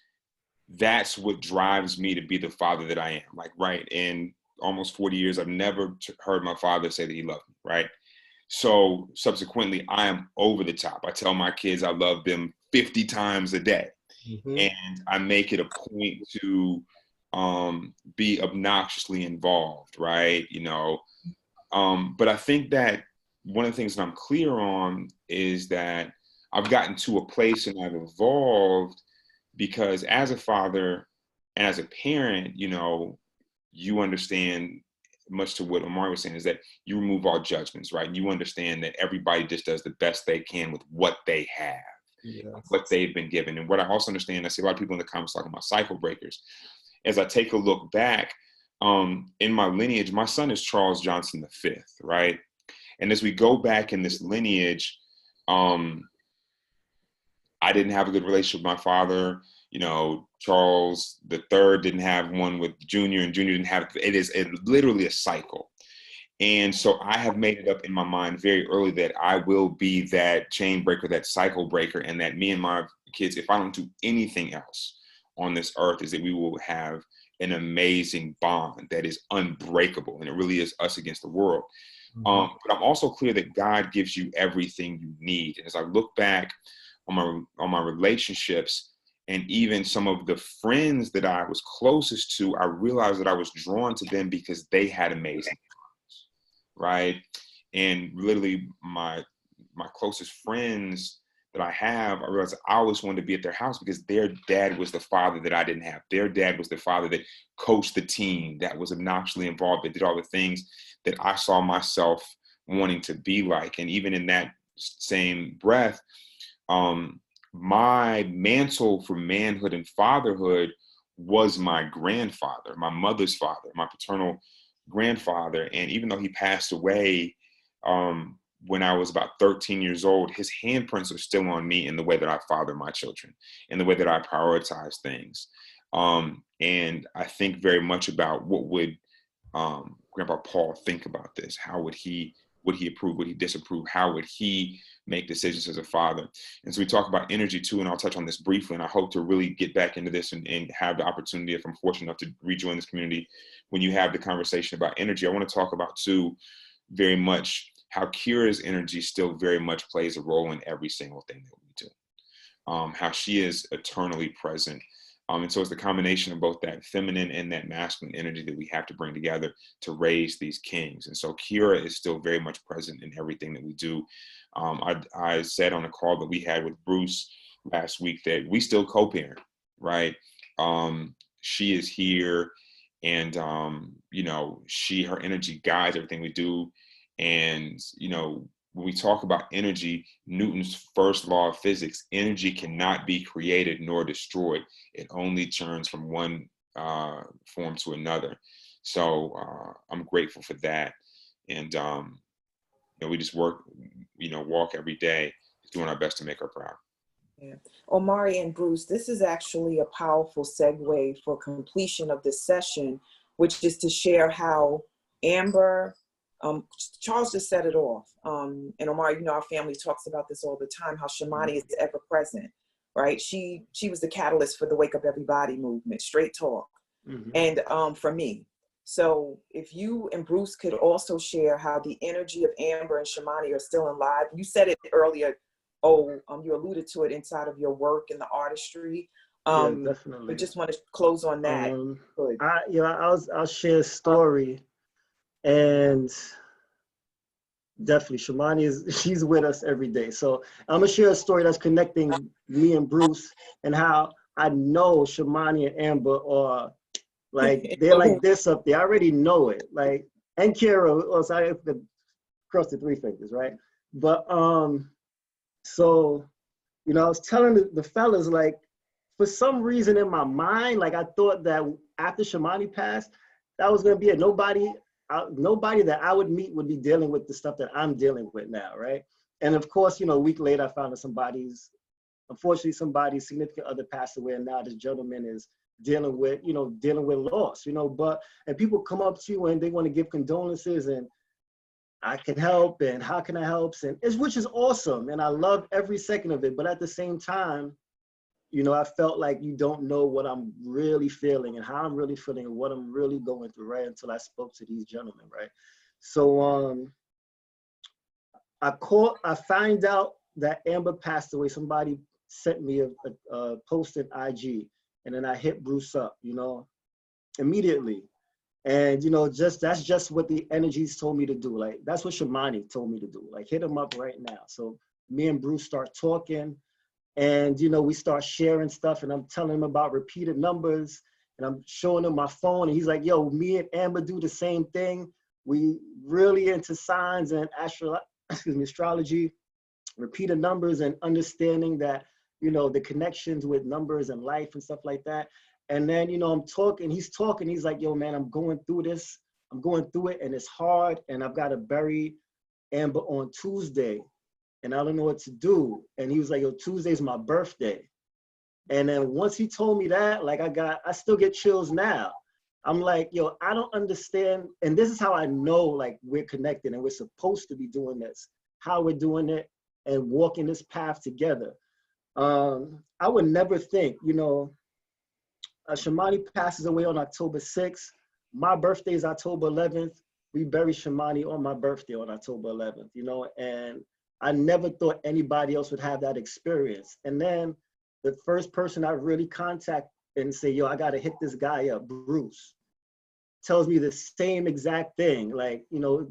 that's what drives me to be the father that I am. Like, right, in almost 40 years, I've never heard my father say that he loved me, right? So subsequently, I am over the top. I tell my kids I love them 50 times a day. Mm-hmm. And I make it a point to be obnoxiously involved, right? But I think that one of the things that I'm clear on is that I've gotten to a place and I've evolved, because as a father and as a parent, you understand, much to what Omari was saying, is that you remove all judgments, right? You understand that everybody just does the best they can with what they have, yes, what they've been given. And what I also understand, I see a lot of people in the comments talking about cycle breakers. As I take a look back in my lineage, my son is Charles Johnson V, right? And as we go back in this lineage, I didn't have a good relationship with my father. Charles III didn't have one with Junior, and Junior didn't have. It is literally a cycle. And so I have made it up in my mind very early that I will be that chain breaker, that cycle breaker, and that me and my kids, if I don't do anything else, on this earth is that we will have an amazing bond that is unbreakable, and it really is us against the world. But I'm also clear that God gives you everything you need. And as I look back on my relationships, and even some of the friends that I was closest to, I realized that I was drawn to them because they had amazing lives, right? And literally my closest friends that I have, I realized I always wanted to be at their house because their dad was the father that I didn't have. Their dad was the father that coached the team, that was obnoxiously involved, that did all the things that I saw myself wanting to be like. And even in that same breath, my mantle for manhood and fatherhood was my grandfather, my mother's father, my paternal grandfather. And even though he passed away when I was about 13 years old, his handprints are still on me in the way that I father my children, in the way that I prioritize things. And I think very much about what would Grandpa Paul think about this? How would he approve? Would he disapprove? How would he make decisions as a father? And so we talk about energy too, and I'll touch on this briefly, and I hope to really get back into this and have the opportunity, if I'm fortunate enough to rejoin this community, when you have the conversation about energy. I want to talk about too, very much how Kira's energy still very much plays a role in every single thing that we do. How she is eternally present. And so it's the combination of both that feminine and that masculine energy that we have to bring together to raise these kings. And so Kira is still very much present in everything that we do. I said on a call that we had with Bruce last week that we still co-parent, right? She is here, and her energy guides everything we do. And when we talk about energy, Newton's first law of physics, energy cannot be created nor destroyed. It only turns from one form to another. So I'm grateful for that. And we just walk every day, doing our best to make her proud. Yeah. Omari and Bruce, this is actually a powerful segue for completion of this session, which is to share how Amber, Charles just set it off. And Omari, our family talks about this all the time, how Shamani is ever present, right? She was the catalyst for the Wake Up Everybody movement, straight talk. And for me. So if you and Bruce could also share how the energy of Amber and Shamani are still alive. You said it earlier, you alluded to it inside of your work in the artistry. Yeah, definitely. But just want to close on that. I'll share a story. And definitely Shamani she's with us every day. So I'm gonna share a story that's connecting me and Bruce, and how I know Shamani and Amber are like, they're like this up there. I already know it. Like, and Kira, sorry, I crossed the three fingers, right? But so I was telling the fellas, like, for some reason in my mind, like, I thought that after Shamani passed, that was gonna be it. Nobody that I would meet would be dealing with the stuff that I'm dealing with now, right? And of course, a week later, I found that unfortunately, somebody's significant other passed away, and now this gentleman is dealing with loss, and people come up to you and they want to give condolences, and I can help, and how can I help? Which is awesome, and I love every second of it. But at the same time, I felt like you don't know what I'm really feeling and how I'm really feeling and what I'm really going through, right? Until I spoke to these gentlemen, right? So I find out that Amber passed away. Somebody sent me a post in IG, and then I hit Bruce up, immediately. And that's just what the energies told me to do. Like, that's what Shamani told me to do. Like, hit him up right now. So me and Bruce start talking. And, we start sharing stuff, and I'm telling him about repeated numbers, and I'm showing him my phone, and he's like, yo, me and Amber do the same thing. We really into signs and astrology, repeated numbers, and understanding that, the connections with numbers and life and stuff like that. And then, he's talking, he's like, yo, man, I'm going through this. I'm going through it, and it's hard, and I've got to bury Amber on Tuesday. And I don't know what to do. And he was like, yo, Tuesday's my birthday. And then once he told me that, like, I still get chills now. I'm like, yo, I don't understand. And this is how I know, like, we're connected and we're supposed to be doing this, how we're doing it and walking this path together. I would never think, Shamani passes away on October 6th. My birthday is October 11th. We bury Shamani on my birthday on October 11th, you know, and I never thought anybody else would have that experience. And then the first person I really contact and say, yo, I got to hit this guy up, Bruce, tells me the same exact thing. Like, you know,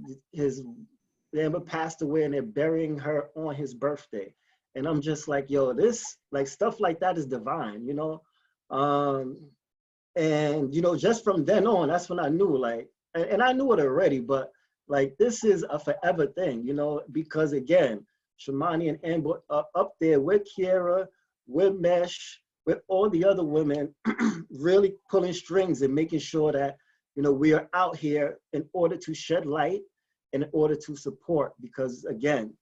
Amber passed away and they're burying her on his birthday. And I'm just like, yo, this, like, stuff like that is divine, you know? And, you know, just from then on, that's when I knew, like, and I knew it already, but like, this is a forever thing, you know, because again, Shamani and Amber are up there with Kiera, with Mesh, with all the other women, really pulling strings and making sure that, you know, we are out here in order to shed light and in order to support, because again,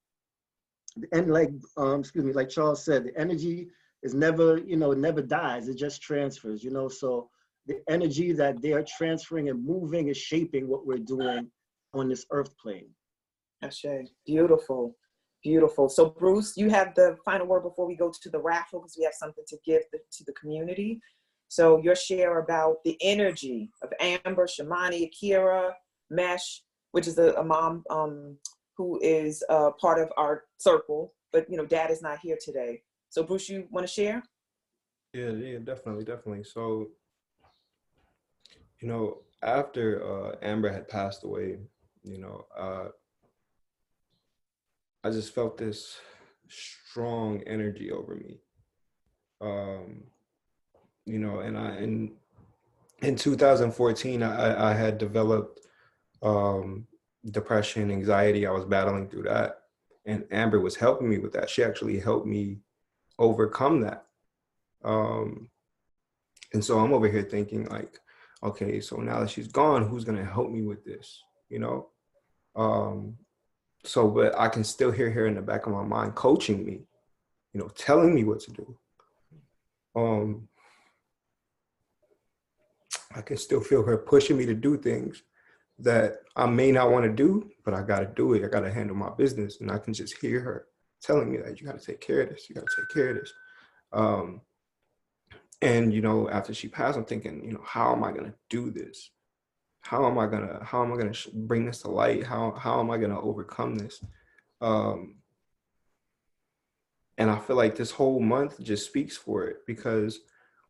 and like, excuse me, like Charles said, the energy is never, you know, it never dies, it just transfers, you know, so the energy that they are transferring and moving is shaping what we're doing on this earth plane. Ashe. Beautiful, beautiful. So Bruce, you have the final word before we go to the raffle, because we have something to give to the community. So your share about the energy of Amber, Shamani, Akira, Mesh, which is a mom who is part of our circle, but you know, Dad is not here today. So Bruce, you want to share? Yeah, definitely. So, you know, after Amber had passed away, you know, I just felt this strong energy over me. You know, and in 2014, I had developed depression, anxiety. I was battling through that, and Amber was helping me with that. She actually helped me overcome that. And so I'm over here thinking like, okay, so now that she's gone, who's gonna help me with this, you know? So, but I can still hear her in the back of my mind coaching me, you know, telling me what to do. I can still feel her pushing me to do things that I may not want to do, but I got to do it. I got to handle my business. And I can just hear her telling me that you got to take care of this. You got to take care of this. And, you know, after she passed, I'm thinking, you know, how am I going to do this? How am I going to bring this to light? How am I going to overcome this? And I feel like this whole month just speaks for it, because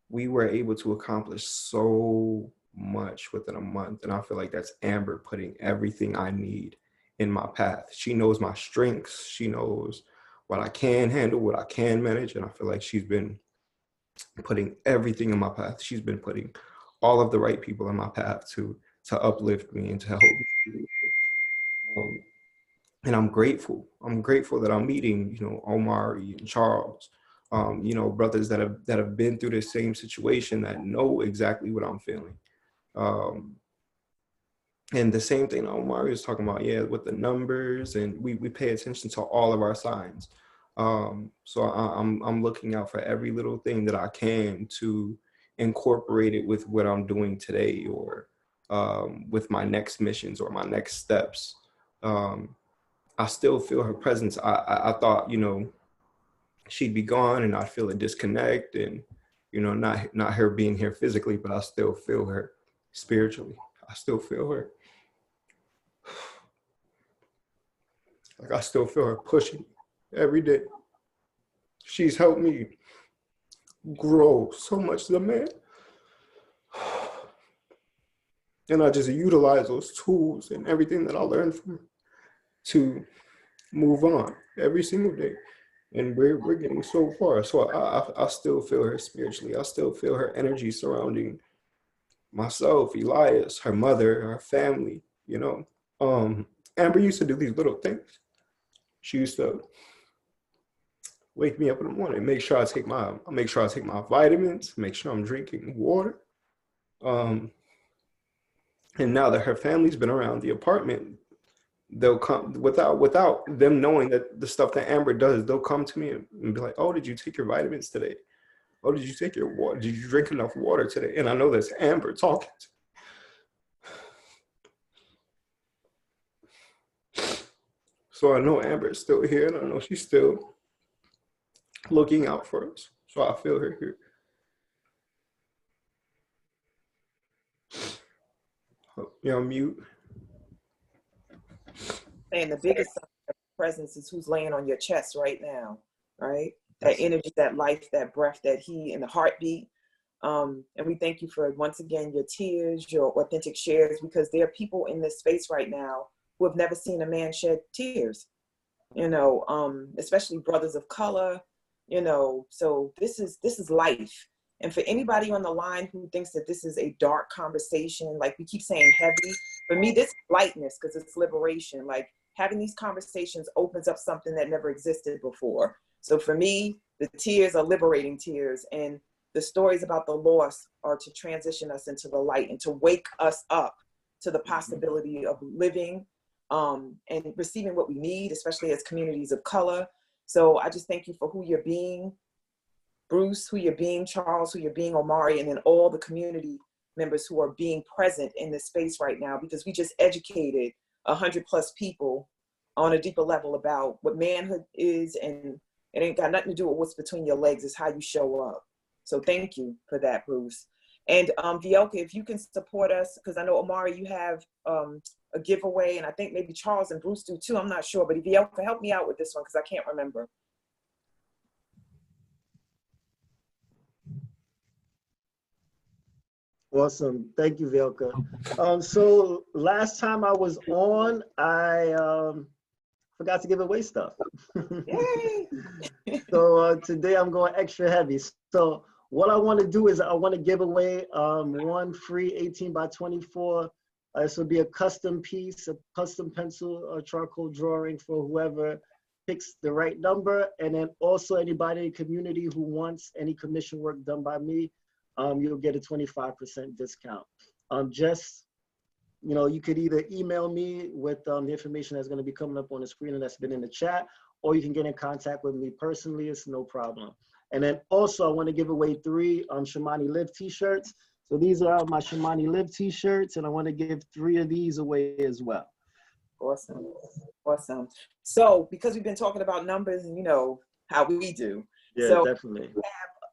we were able to accomplish so much within a month. And I feel like that's Amber putting everything I need in my path. She knows my strengths. She knows what I can handle, what I can manage. And I feel like she's been putting everything in my path. She's been putting all of the right people in my path to uplift me and to help me. And I'm grateful. I'm grateful that I'm meeting, you know, Omari and Charles, you know, brothers that have been through the same situation, that know exactly what I'm feeling. And the same thing Omari was talking about, yeah, with the numbers, and we pay attention to all of our signs. So I'm looking out for every little thing that I can to incorporate it with what I'm doing today, or with my next missions or my next steps. I still feel her presence. I thought, you know, she'd be gone and I'd feel a disconnect, and, you know, not her being here physically, but I still feel her spiritually. I still feel her. Like, I still feel her pushing me every day. She's helped me grow so much as a man. And I just utilize those tools and everything that I learned from her to move on every single day. And we're getting so far. So I still feel her spiritually. I still feel her energy surrounding myself, Elias, her mother, her family, you know. Amber used to do these little things. She used to wake me up in the morning, make sure I take my vitamins, make sure I'm drinking water. And now that her family's been around the apartment, they'll come without them knowing that the stuff that Amber does, they'll come to me and be like, oh, did you take your vitamins today? Oh, did you take your water? Did you drink enough water today? And I know that's Amber talking to me. So I know Amber is still here, and I know she's still looking out for us. So I feel her here. You're on mute. And the biggest sign of presence is who's laying on your chest right now, right? That energy, that life, that breath, that heat, and the heartbeat. And we thank you for, once again, your tears, your authentic shares, because there are people in this space right now who have never seen a man shed tears, you know, especially brothers of color, you know. So this is life. And for anybody on the line who thinks that this is a dark conversation, like we keep saying heavy, for me, this is lightness, because it's liberation. Like, having these conversations opens up something that never existed before. So for me, the tears are liberating tears, and the stories about the loss are to transition us into the light and to wake us up to the possibility of living and receiving what we need, especially as communities of color. So I just thank you for who you're being, Bruce, who you're being, Charles, who you're being, Omari, and then all the community members who are being present in this space right now, because we just educated 100+ people on a deeper level about what manhood is, and it ain't got nothing to do with what's between your legs. It's how you show up. So thank you for that, Bruce. And Vielka, if you can support us, because I know, Omari, you have a giveaway, and I think maybe Charles and Bruce do too. I'm not sure, but Vielka, help me out with this one, because I can't remember. Awesome. Thank you, Vielka. So last time I was on, I forgot to give away stuff. Yay! So today I'm going extra heavy. So what I want to do is I want to give away one free 18 by 24. This will be a custom piece, a custom pencil or charcoal drawing for whoever picks the right number. And then also anybody in the community who wants any commission work done by me, you'll get a 25% discount. Just, you know, you could either email me with the information that's going to be coming up on the screen and that's been in the chat, or you can get in contact with me personally. It's no problem. And then also I want to give away 3 Shamani Live t-shirts. So these are my Shamani Live t-shirts, and I want to give 3 of these away as well. Awesome. Awesome. So because we've been talking about numbers and you know how we do. Yeah, so definitely. We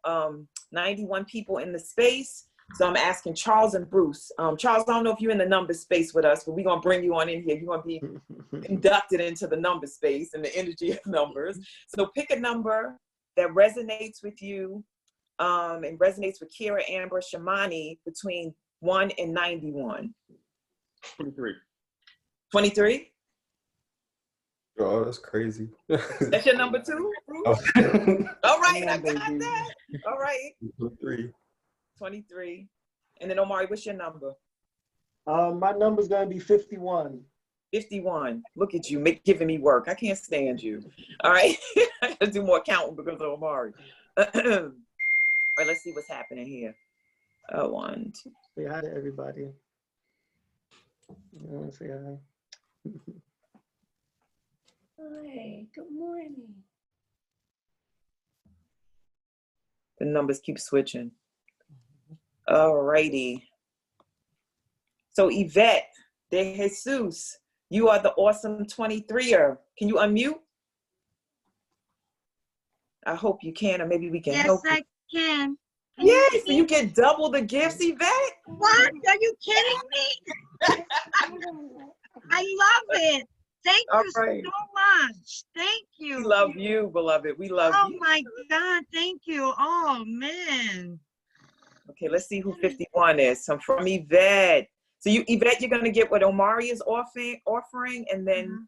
have 91 people in the space. So I'm asking Charles and Bruce. Charles, I don't know if you're in the number space with us, but we're going to bring you on in here. You're going to be inducted into the number space and the energy of numbers. So pick a number that resonates with you and resonates with Kira, Amber, Shamani between 1 and 91. 23. 23? Oh, that's crazy. That's your number 2, Bruce? Oh. All right, I got that. All right. 23. And then Omari, what's your number? My number's gonna be 51. 51. Look at you, giving me work. I can't stand you. All right. I gotta do more counting because of Omari. All right, let's see what's happening here. 1, 2. Say hi to everybody. You want to say hi? Hi, good morning. The numbers keep switching. All righty. So Yvette De Jesus, you are the awesome 23er. Can you unmute? I hope you can, or maybe we can help you. Yes, I can. Yay, so you get double the gifts, Yvette? What? Are you kidding me? I love it. Thank you so much. Thank you. We love you, beloved. We love you. Oh my God, thank you. Oh man. Okay, let's see who 51 is. So from Yvette. So you, Yvette, you're gonna get what Omari is offering, and then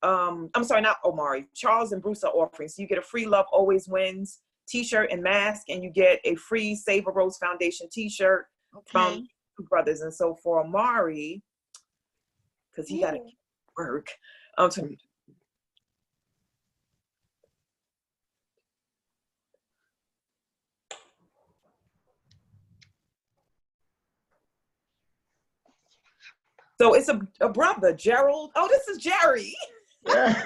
I'm sorry, not Omari. Charles and Bruce are offering. So you get a free Love Always Wins t-shirt and mask, and you get a free Save a Rose Foundation t-shirt from Two Brothers. And so for Omari, because he gotta work. So it's a brother, Gerald. Oh, this is Jerry. That's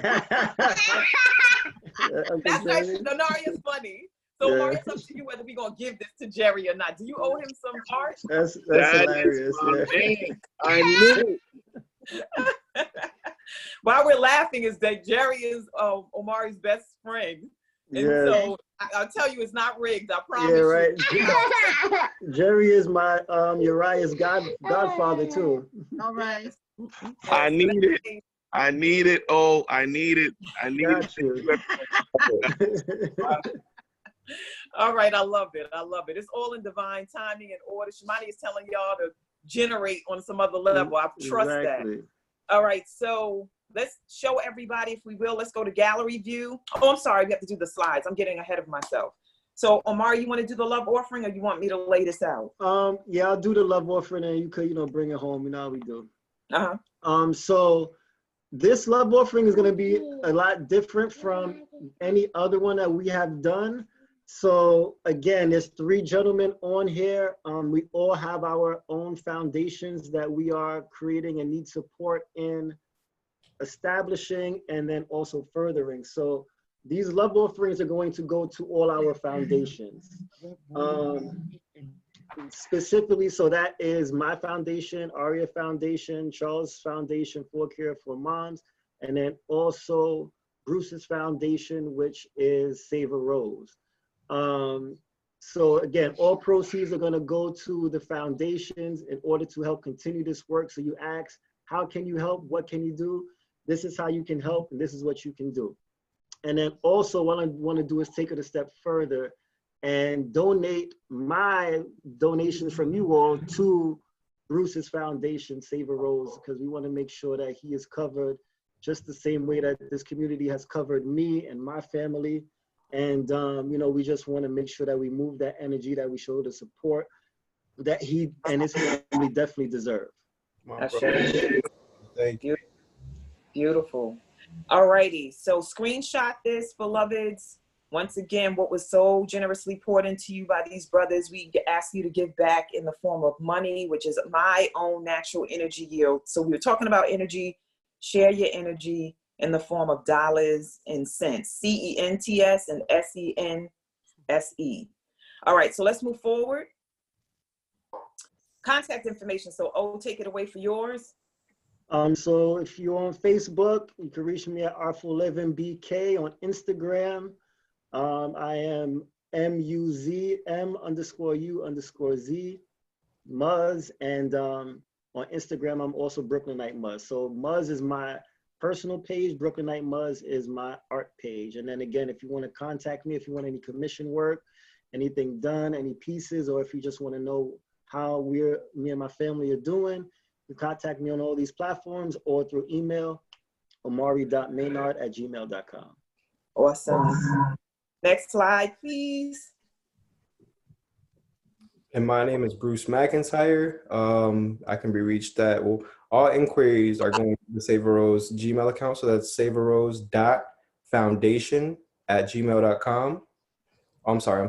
actually, no, Naria's funny. So Omari, it's up to you whether we're gonna give this to Jerry or not. Do you owe him some part? That's hilarious. I knew. Why we're laughing is that Jerry is Omari's best friend. And Yeah. so I'll tell you, it's not rigged. I promise Yeah, right. you. Jerry is my Uriah's godfather too. All right. I need it. I need it. Oh, I need it. I need Got it. you. All right, I love it. I love it. It's all in divine timing and order. Shimani is telling y'all to generate on some other level. I trust that. All right, so let's show everybody, if we will. Let's go to gallery view. Oh, I'm sorry, we have to do the slides. I'm getting ahead of myself. So, Omari, you want to do the love offering, or you want me to lay this out? Yeah, I'll do the love offering, and you could, bring it home. You know how we do. Uh-huh. So this love offering is going to be a lot different from any other one that we have done. So again, there's 3 gentlemen on here. We all have our own foundations that we are creating and need support in establishing and then also furthering. So these love offerings are going to go to all our foundations. Specifically, so that is my foundation, Aria Foundation, Charles Foundation, For Cure for Moms, and then also Bruce's foundation, which is Save a Rose. So again, all proceeds are going to go to the foundations in order to help continue this work. So you ask, how can you help? What can you do? This is how you can help, and this is what you can do. And then also what I want to do is take it a step further and donate my donations from you all to Bruce's foundation, Save a Rose, because we want to make sure that he is covered just the same way that this community has covered me and my family. And, we just want to make sure that we move that energy, that we show the support that he and his family definitely deserve. Thank you. Beautiful. All righty. So screenshot this, beloveds. Once again, what was so generously poured into you by these brothers, we ask you to give back in the form of money, which is my own natural energy yield. So we were talking about energy. Share your energy in the form of dollars and cents, CENTS and SENSE. All right, so let's move forward. Contact information. So, take it away for yours. So if you're on Facebook, you can reach me at Artful Living BK. On Instagram, I am MUZM_U_Z, Muzz, and on Instagram, I'm also Brooklynite Muzz. So Muzz is my personal page, Brooklynite Muzz is my art page. And then again, if you want to contact me, if you want any commission work, anything done, any pieces, or if you just want to know how me and my family are doing, you contact me on all these platforms or through email, omari.maynard@gmail.com. Awesome. Next slide, please. And my name is Bruce McIntyre. I can be reached at, all inquiries are going to the Save a Rose Gmail account. So that's savearose.foundation@gmail.com. I'm sorry.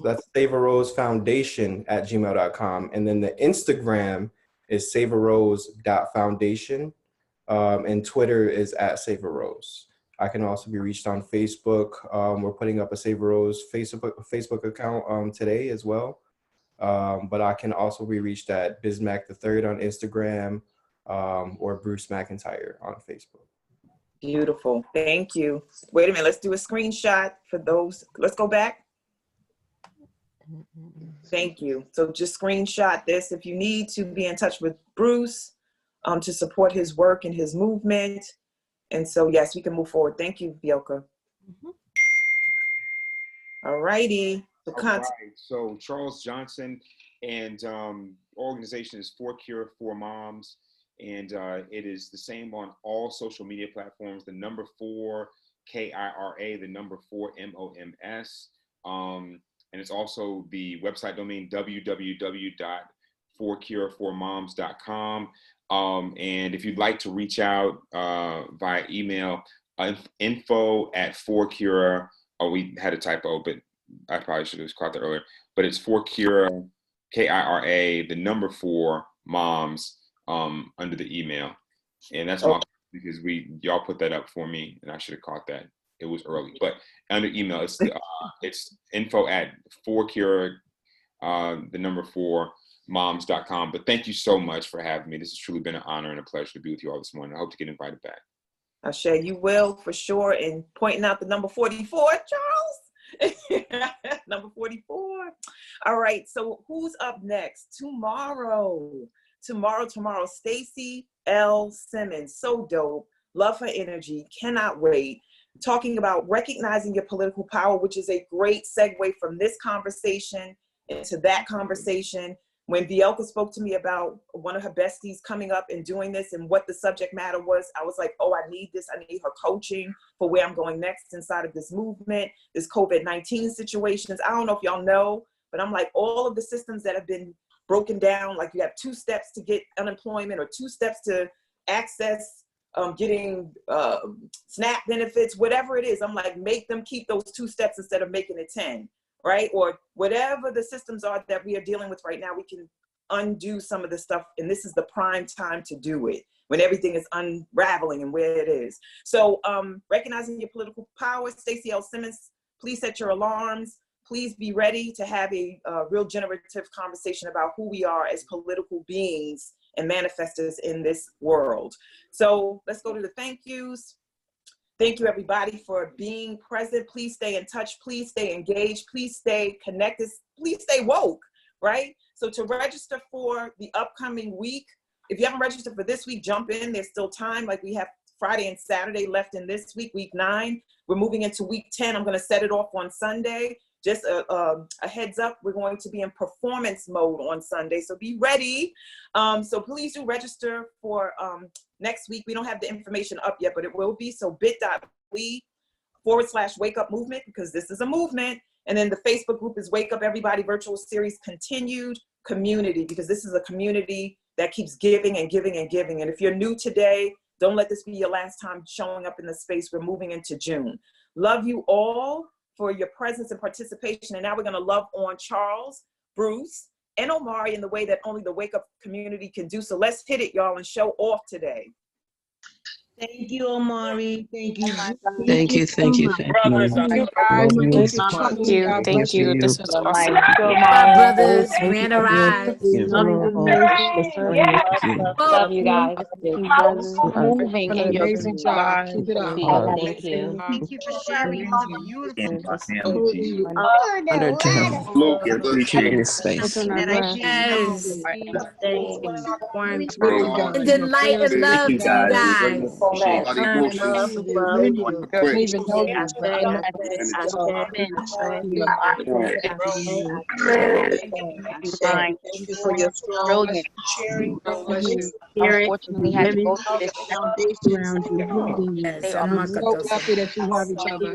That's savearosefoundation@gmail.com. And then the Instagram is savearose.foundation. And Twitter is @savearose. I can also be reached on Facebook. We're putting up a Save a Rose Facebook account today as well. But I can also be reached at Bismack3 on Instagram or Bruce McIntyre on Facebook. Beautiful. Thank you. Wait a minute. Let's do a screenshot for those. Let's go back. Thank you. So just screenshot this. If you need to be in touch with Bruce to support his work and his movement. And so, yes, we can move forward. Thank you, Bielka. All righty. So Charles Johnson and organization is For Cure for Moms. And it is the same on all social media platforms. The number 4 KIRA, the number 4 MOMS. And it's also the website domain www.forcureformoms.com. And if you'd like to reach out via email, info@forcure. Oh, we had a typo, but I probably should have caught that earlier. But it's For Cure, KIRA, the number 4 moms under the email. And that's my because y'all put that up for me, and I should have caught that. It was early, but under email, it's info@forcure, the number 4 moms.com. But thank you so much for having me. This has truly been an honor and a pleasure to be with you all this morning. I hope to get invited back. I share you will for sure. And pointing out the number 44, Charles. Number 44. All right. So who's up next? Tomorrow, Stacey L. Simmons. So dope. Love her energy. Cannot wait. Talking about recognizing your political power, which is a great segue from this conversation into that conversation. When Bielka spoke to me about one of her besties coming up and doing this and what the subject matter was, I was like, oh, I need this. I need her coaching for where I'm going next inside of this movement, this COVID-19 situations. I don't know if y'all know, but I'm like, all of the systems that have been broken down, like you have 2 steps to get unemployment or 2 steps to access getting SNAP benefits, whatever it is. I'm like, make them keep those 2 steps instead of making it 10. Right? Or whatever the systems are that we are dealing with right now, we can undo some of the stuff. And this is the prime time to do it when everything is unraveling and where it is. So recognizing your political power, Stacey L. Simmons, please set your alarms. Please be ready to have a real generative conversation about who we are as political beings and manifestors in this world. So let's go to the thank yous. Thank you, everybody, for being present. Please stay in touch. Please stay engaged. Please stay connected. Please stay woke, right? So to register for the upcoming week, if you haven't registered for this week, jump in. There's still time. Like we have Friday and Saturday left in this week, week 9. We're moving into week 10. I'm going to set it off on Sunday. Just a heads up, we're going to be in performance mode on Sunday. So be ready. So please do register for next week. We don't have the information up yet, but it will be. So bit.ly/wake up movement, because this is a movement. And then the Facebook group is Wake Up Everybody Virtual Series Continued Community, because this is a community that keeps giving and giving and giving. And if you're new today, don't let this be your last time showing up in the space. We're moving into June. Love you all for your presence and participation. And now we're going to love on Charles, Bruce, and Omari in the way that only the Wake Up community can do. So let's hit it, y'all, and show off today. Thank you, Omari. Thank you. Thank you. Thank you. Brothers, Thank you. Thank you. This was awesome. My brothers, grand arrive. Love you guys. Moving in your Amazing job. Keep it up. Thank you. Thank you for sharing the beautiful Honored to have you in this space. that I just know. And the light of love to you guys. Thank you for your brilliant sharing. Unfortunately, had to go through this foundation around you. They are so happy that you have each other.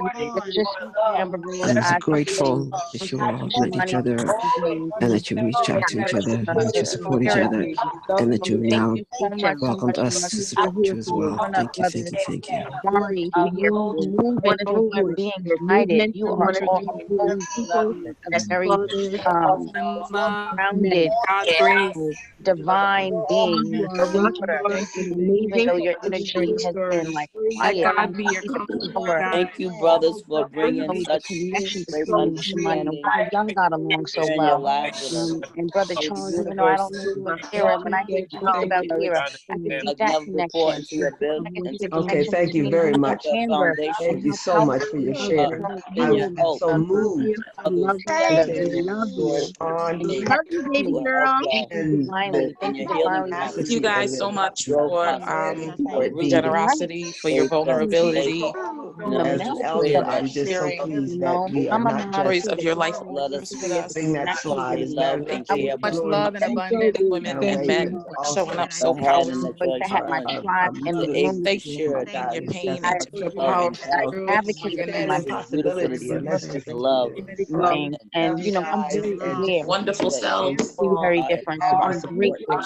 I'm just grateful that you all met each other and that you reach out to each other and that you support each other and that you've now welcomed us to support you as well. Thank you. Moving through and being united. You are all very grounded, divine being. Even though your energy has been like quiet. Thank you, brothers, for bringing such great understanding. Y'all got along so well. And Brother Charles, even though I don't know you and Kira, when I hear you talk about Kira, I can see that connection. Okay, thank you very much. Thank you so much for your share. I'm so moved. Love you, baby girl. Thank you guys so much for your generosity, for your vulnerability, As an elder, I'm just so pleased that we are not stories just of your life. letting that slide. It's very Much love and abundance, women and men showing up so powerful. I had my tribe in the room. Thank you for bringing your pain into your power. Advocates in my Love. and you know, I'm very aware. Wonderful selves. Very different. So I'm grateful.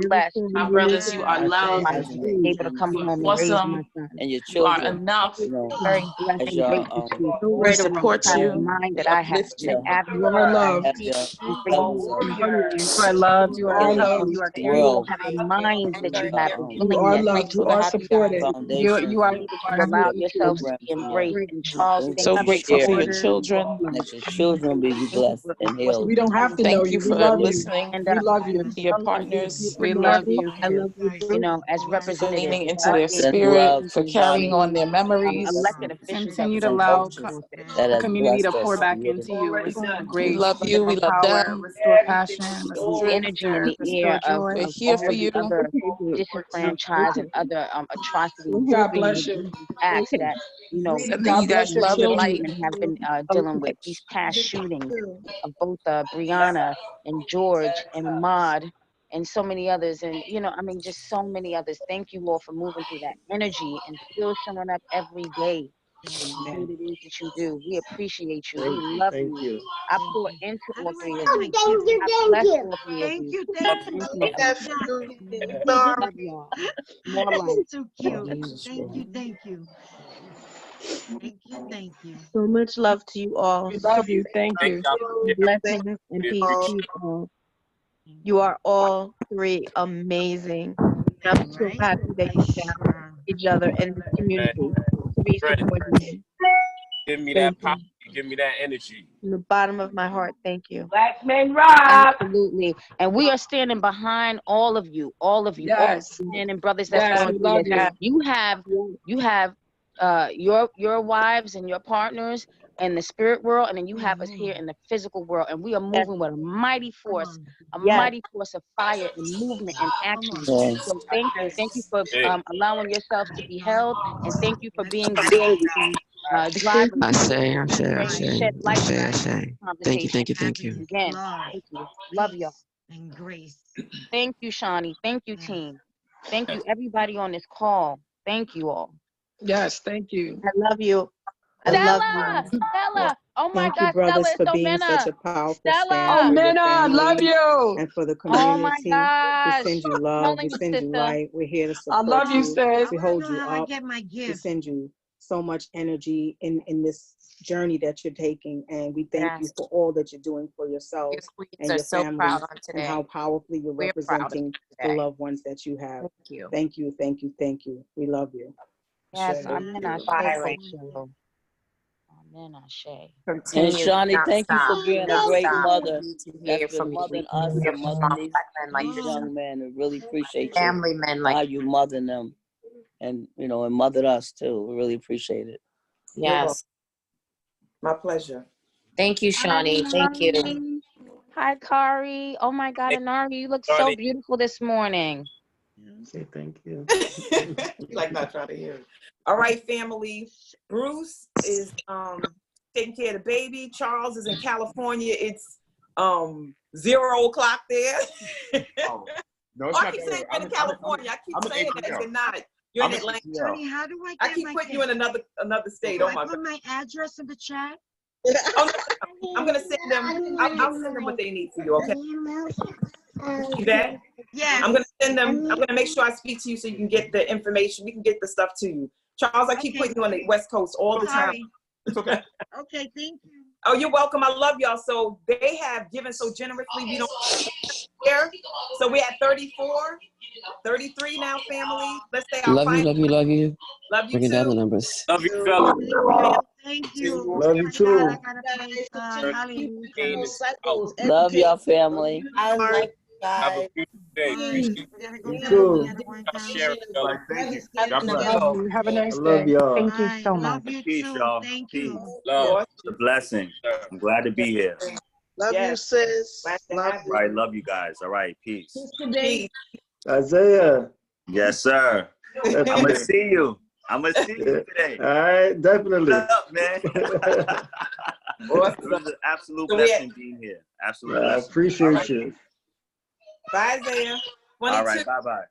Blessed. My brothers, you are loved. Able to come home and raise my And your You are children. enough. You know, very blessed as and y'all grateful to We operate around the support kind of you. mind that We I have, uplift that you. avenue You are that I loved. have see. your And for you, presence You are loved. You are in loved. this You are you all world have cared the minds that you through have, the You are willingness, loved. You the are supported. foundation You are ability to allow yourselves to program be for embraced. And Charles, things thank so that you you grateful share for so your much. children. and that your children be Thank you blessed for and what's healed. We don't have to know coming. you. Thank We you for love you. listening. And We love you. to To you, We love Marcy, you. you know, as For representative, leaning into us their being Send able spirit, love to for to carrying Shani on being their memories. elected officials that Continue we to and serve allow in others office. that the has community to blessed pour us back with into you. Restore We grace, love restore you. We love power, them. restore passion, The restore energy in the restore air joy. of We're here for all you. the other disenfranchised and other atrocities God and bless you. egregious acts that, you know, Sending you we guys love and light. children have been dealing with. These past shootings of both Brianna and George and Ahmad and so many others. And, you know, I mean, just so many others. Thank you all for moving through that energy and still showing up every day to do what it is that you do. We appreciate you. We love Thank you. you. I pour into all three of you. I bless all three of Thank you. you, thank you. Love y'all. More life. Too cute. Thank you, thank you. Thank you, thank you. So much love to you all. We love you. Thank you. Blessings and peace to you all. You are all three amazing. And I'm so happy that you found each other in this community to be supporting. Give me Thank that power. you. Give me that energy. From the bottom of my heart, thank you. Black men rock. Absolutely. And we are standing behind all of you, all Yes. men and brothers that's Yes, going we through love this. you. You have your wives and your partners in the spirit world, and then you have us here in the physical world, and we are moving with a mighty force, mighty force of fire and movement and action. Yes. So thank you for allowing yourselves to be held, and thank you for being the drivers I say, I say, I ready to say, shed I light say, I on this say. Thank you, conversation. thank you, thank you. Again, thank you. Love y'all. And grace. Thank you, Shawnee. Thank you, team. Thank you, everybody on this call. Thank you all. Yes, thank you. I love you. I love you. Stella! Oh my Thank you, God, Stella, brothers, it's for so being such Minna. a powerful stand Oh, Stella! for your Maynard, love family you. and for the Oh my community. We gosh. send you love. We Calling you send you sister. light. We're here to I support love you, you. sis. We hold you How I up. get my We gift. send you so much energy in this journey that you're taking. And we thank you for all that you're doing for yourselves and your families and how powerfully you're representing the loved ones that you have. Thank you, thank you, thank you. We love you. Yes, Shay. I'm in Ashe. Amen, Ashe. And Shawnee, thank you for being a great mother. That's been mothering us and mothering these young men. I really appreciate you. Family men How like you mothering them, and you know, and mothered us too. We really appreciate it. Yes. My pleasure. Thank you, Shawnee. Thank you. Hi, Kari. Oh my God, Anari, you look so beautiful this morning. Say thank you. You like not trying to hear it. All right, family. Bruce is taking care of the baby. Charles is in California. It's 0 o'clock there. Oh, no, it's I not keep that saying early. you're in California. I keep saying that ATL. you're not. You're in I'm Atlanta. Honey, how do I I get keep my putting you in another state. Do Oh I my put God. my address in the chat? Oh, no. I'm gonna send them. I'll send them what they need for you. Okay. See that? Yes. I'm gonna send them. I'm gonna make sure I speak to you so you can get the information. We can get the stuff to you. Charles, I keep putting you on the West Coast all the time. It's okay. Okay, thank you. Oh, you're welcome. I love y'all. So they have given so generously. We don't care. So we're at 34, 33 now, family. Let's say our Love you, final. love you, love you. Love you Bringing down too. the numbers. Love you, fella. Thank you. Love you too. I gotta praise God. Hallelujah. Love y'all, family. Have a beautiful day. You too. Sharing, fella. Thank you. God bless. Love you. Have a I nice love day. y'all. Thank you so much. Love you Peace, too. y'all. Thank Peace. you. Love. It's a blessing. I'm glad to be here. Love you, sis. All right, love you guys. All right, peace. Peace. Isaiah. Yes, sir. I'm gonna see you. I'm gonna see you today. All right, definitely. What's up, man? It was an absolute blessing being here. Absolute I blessing. appreciate you. Bye, Isaiah. All right, bye-bye.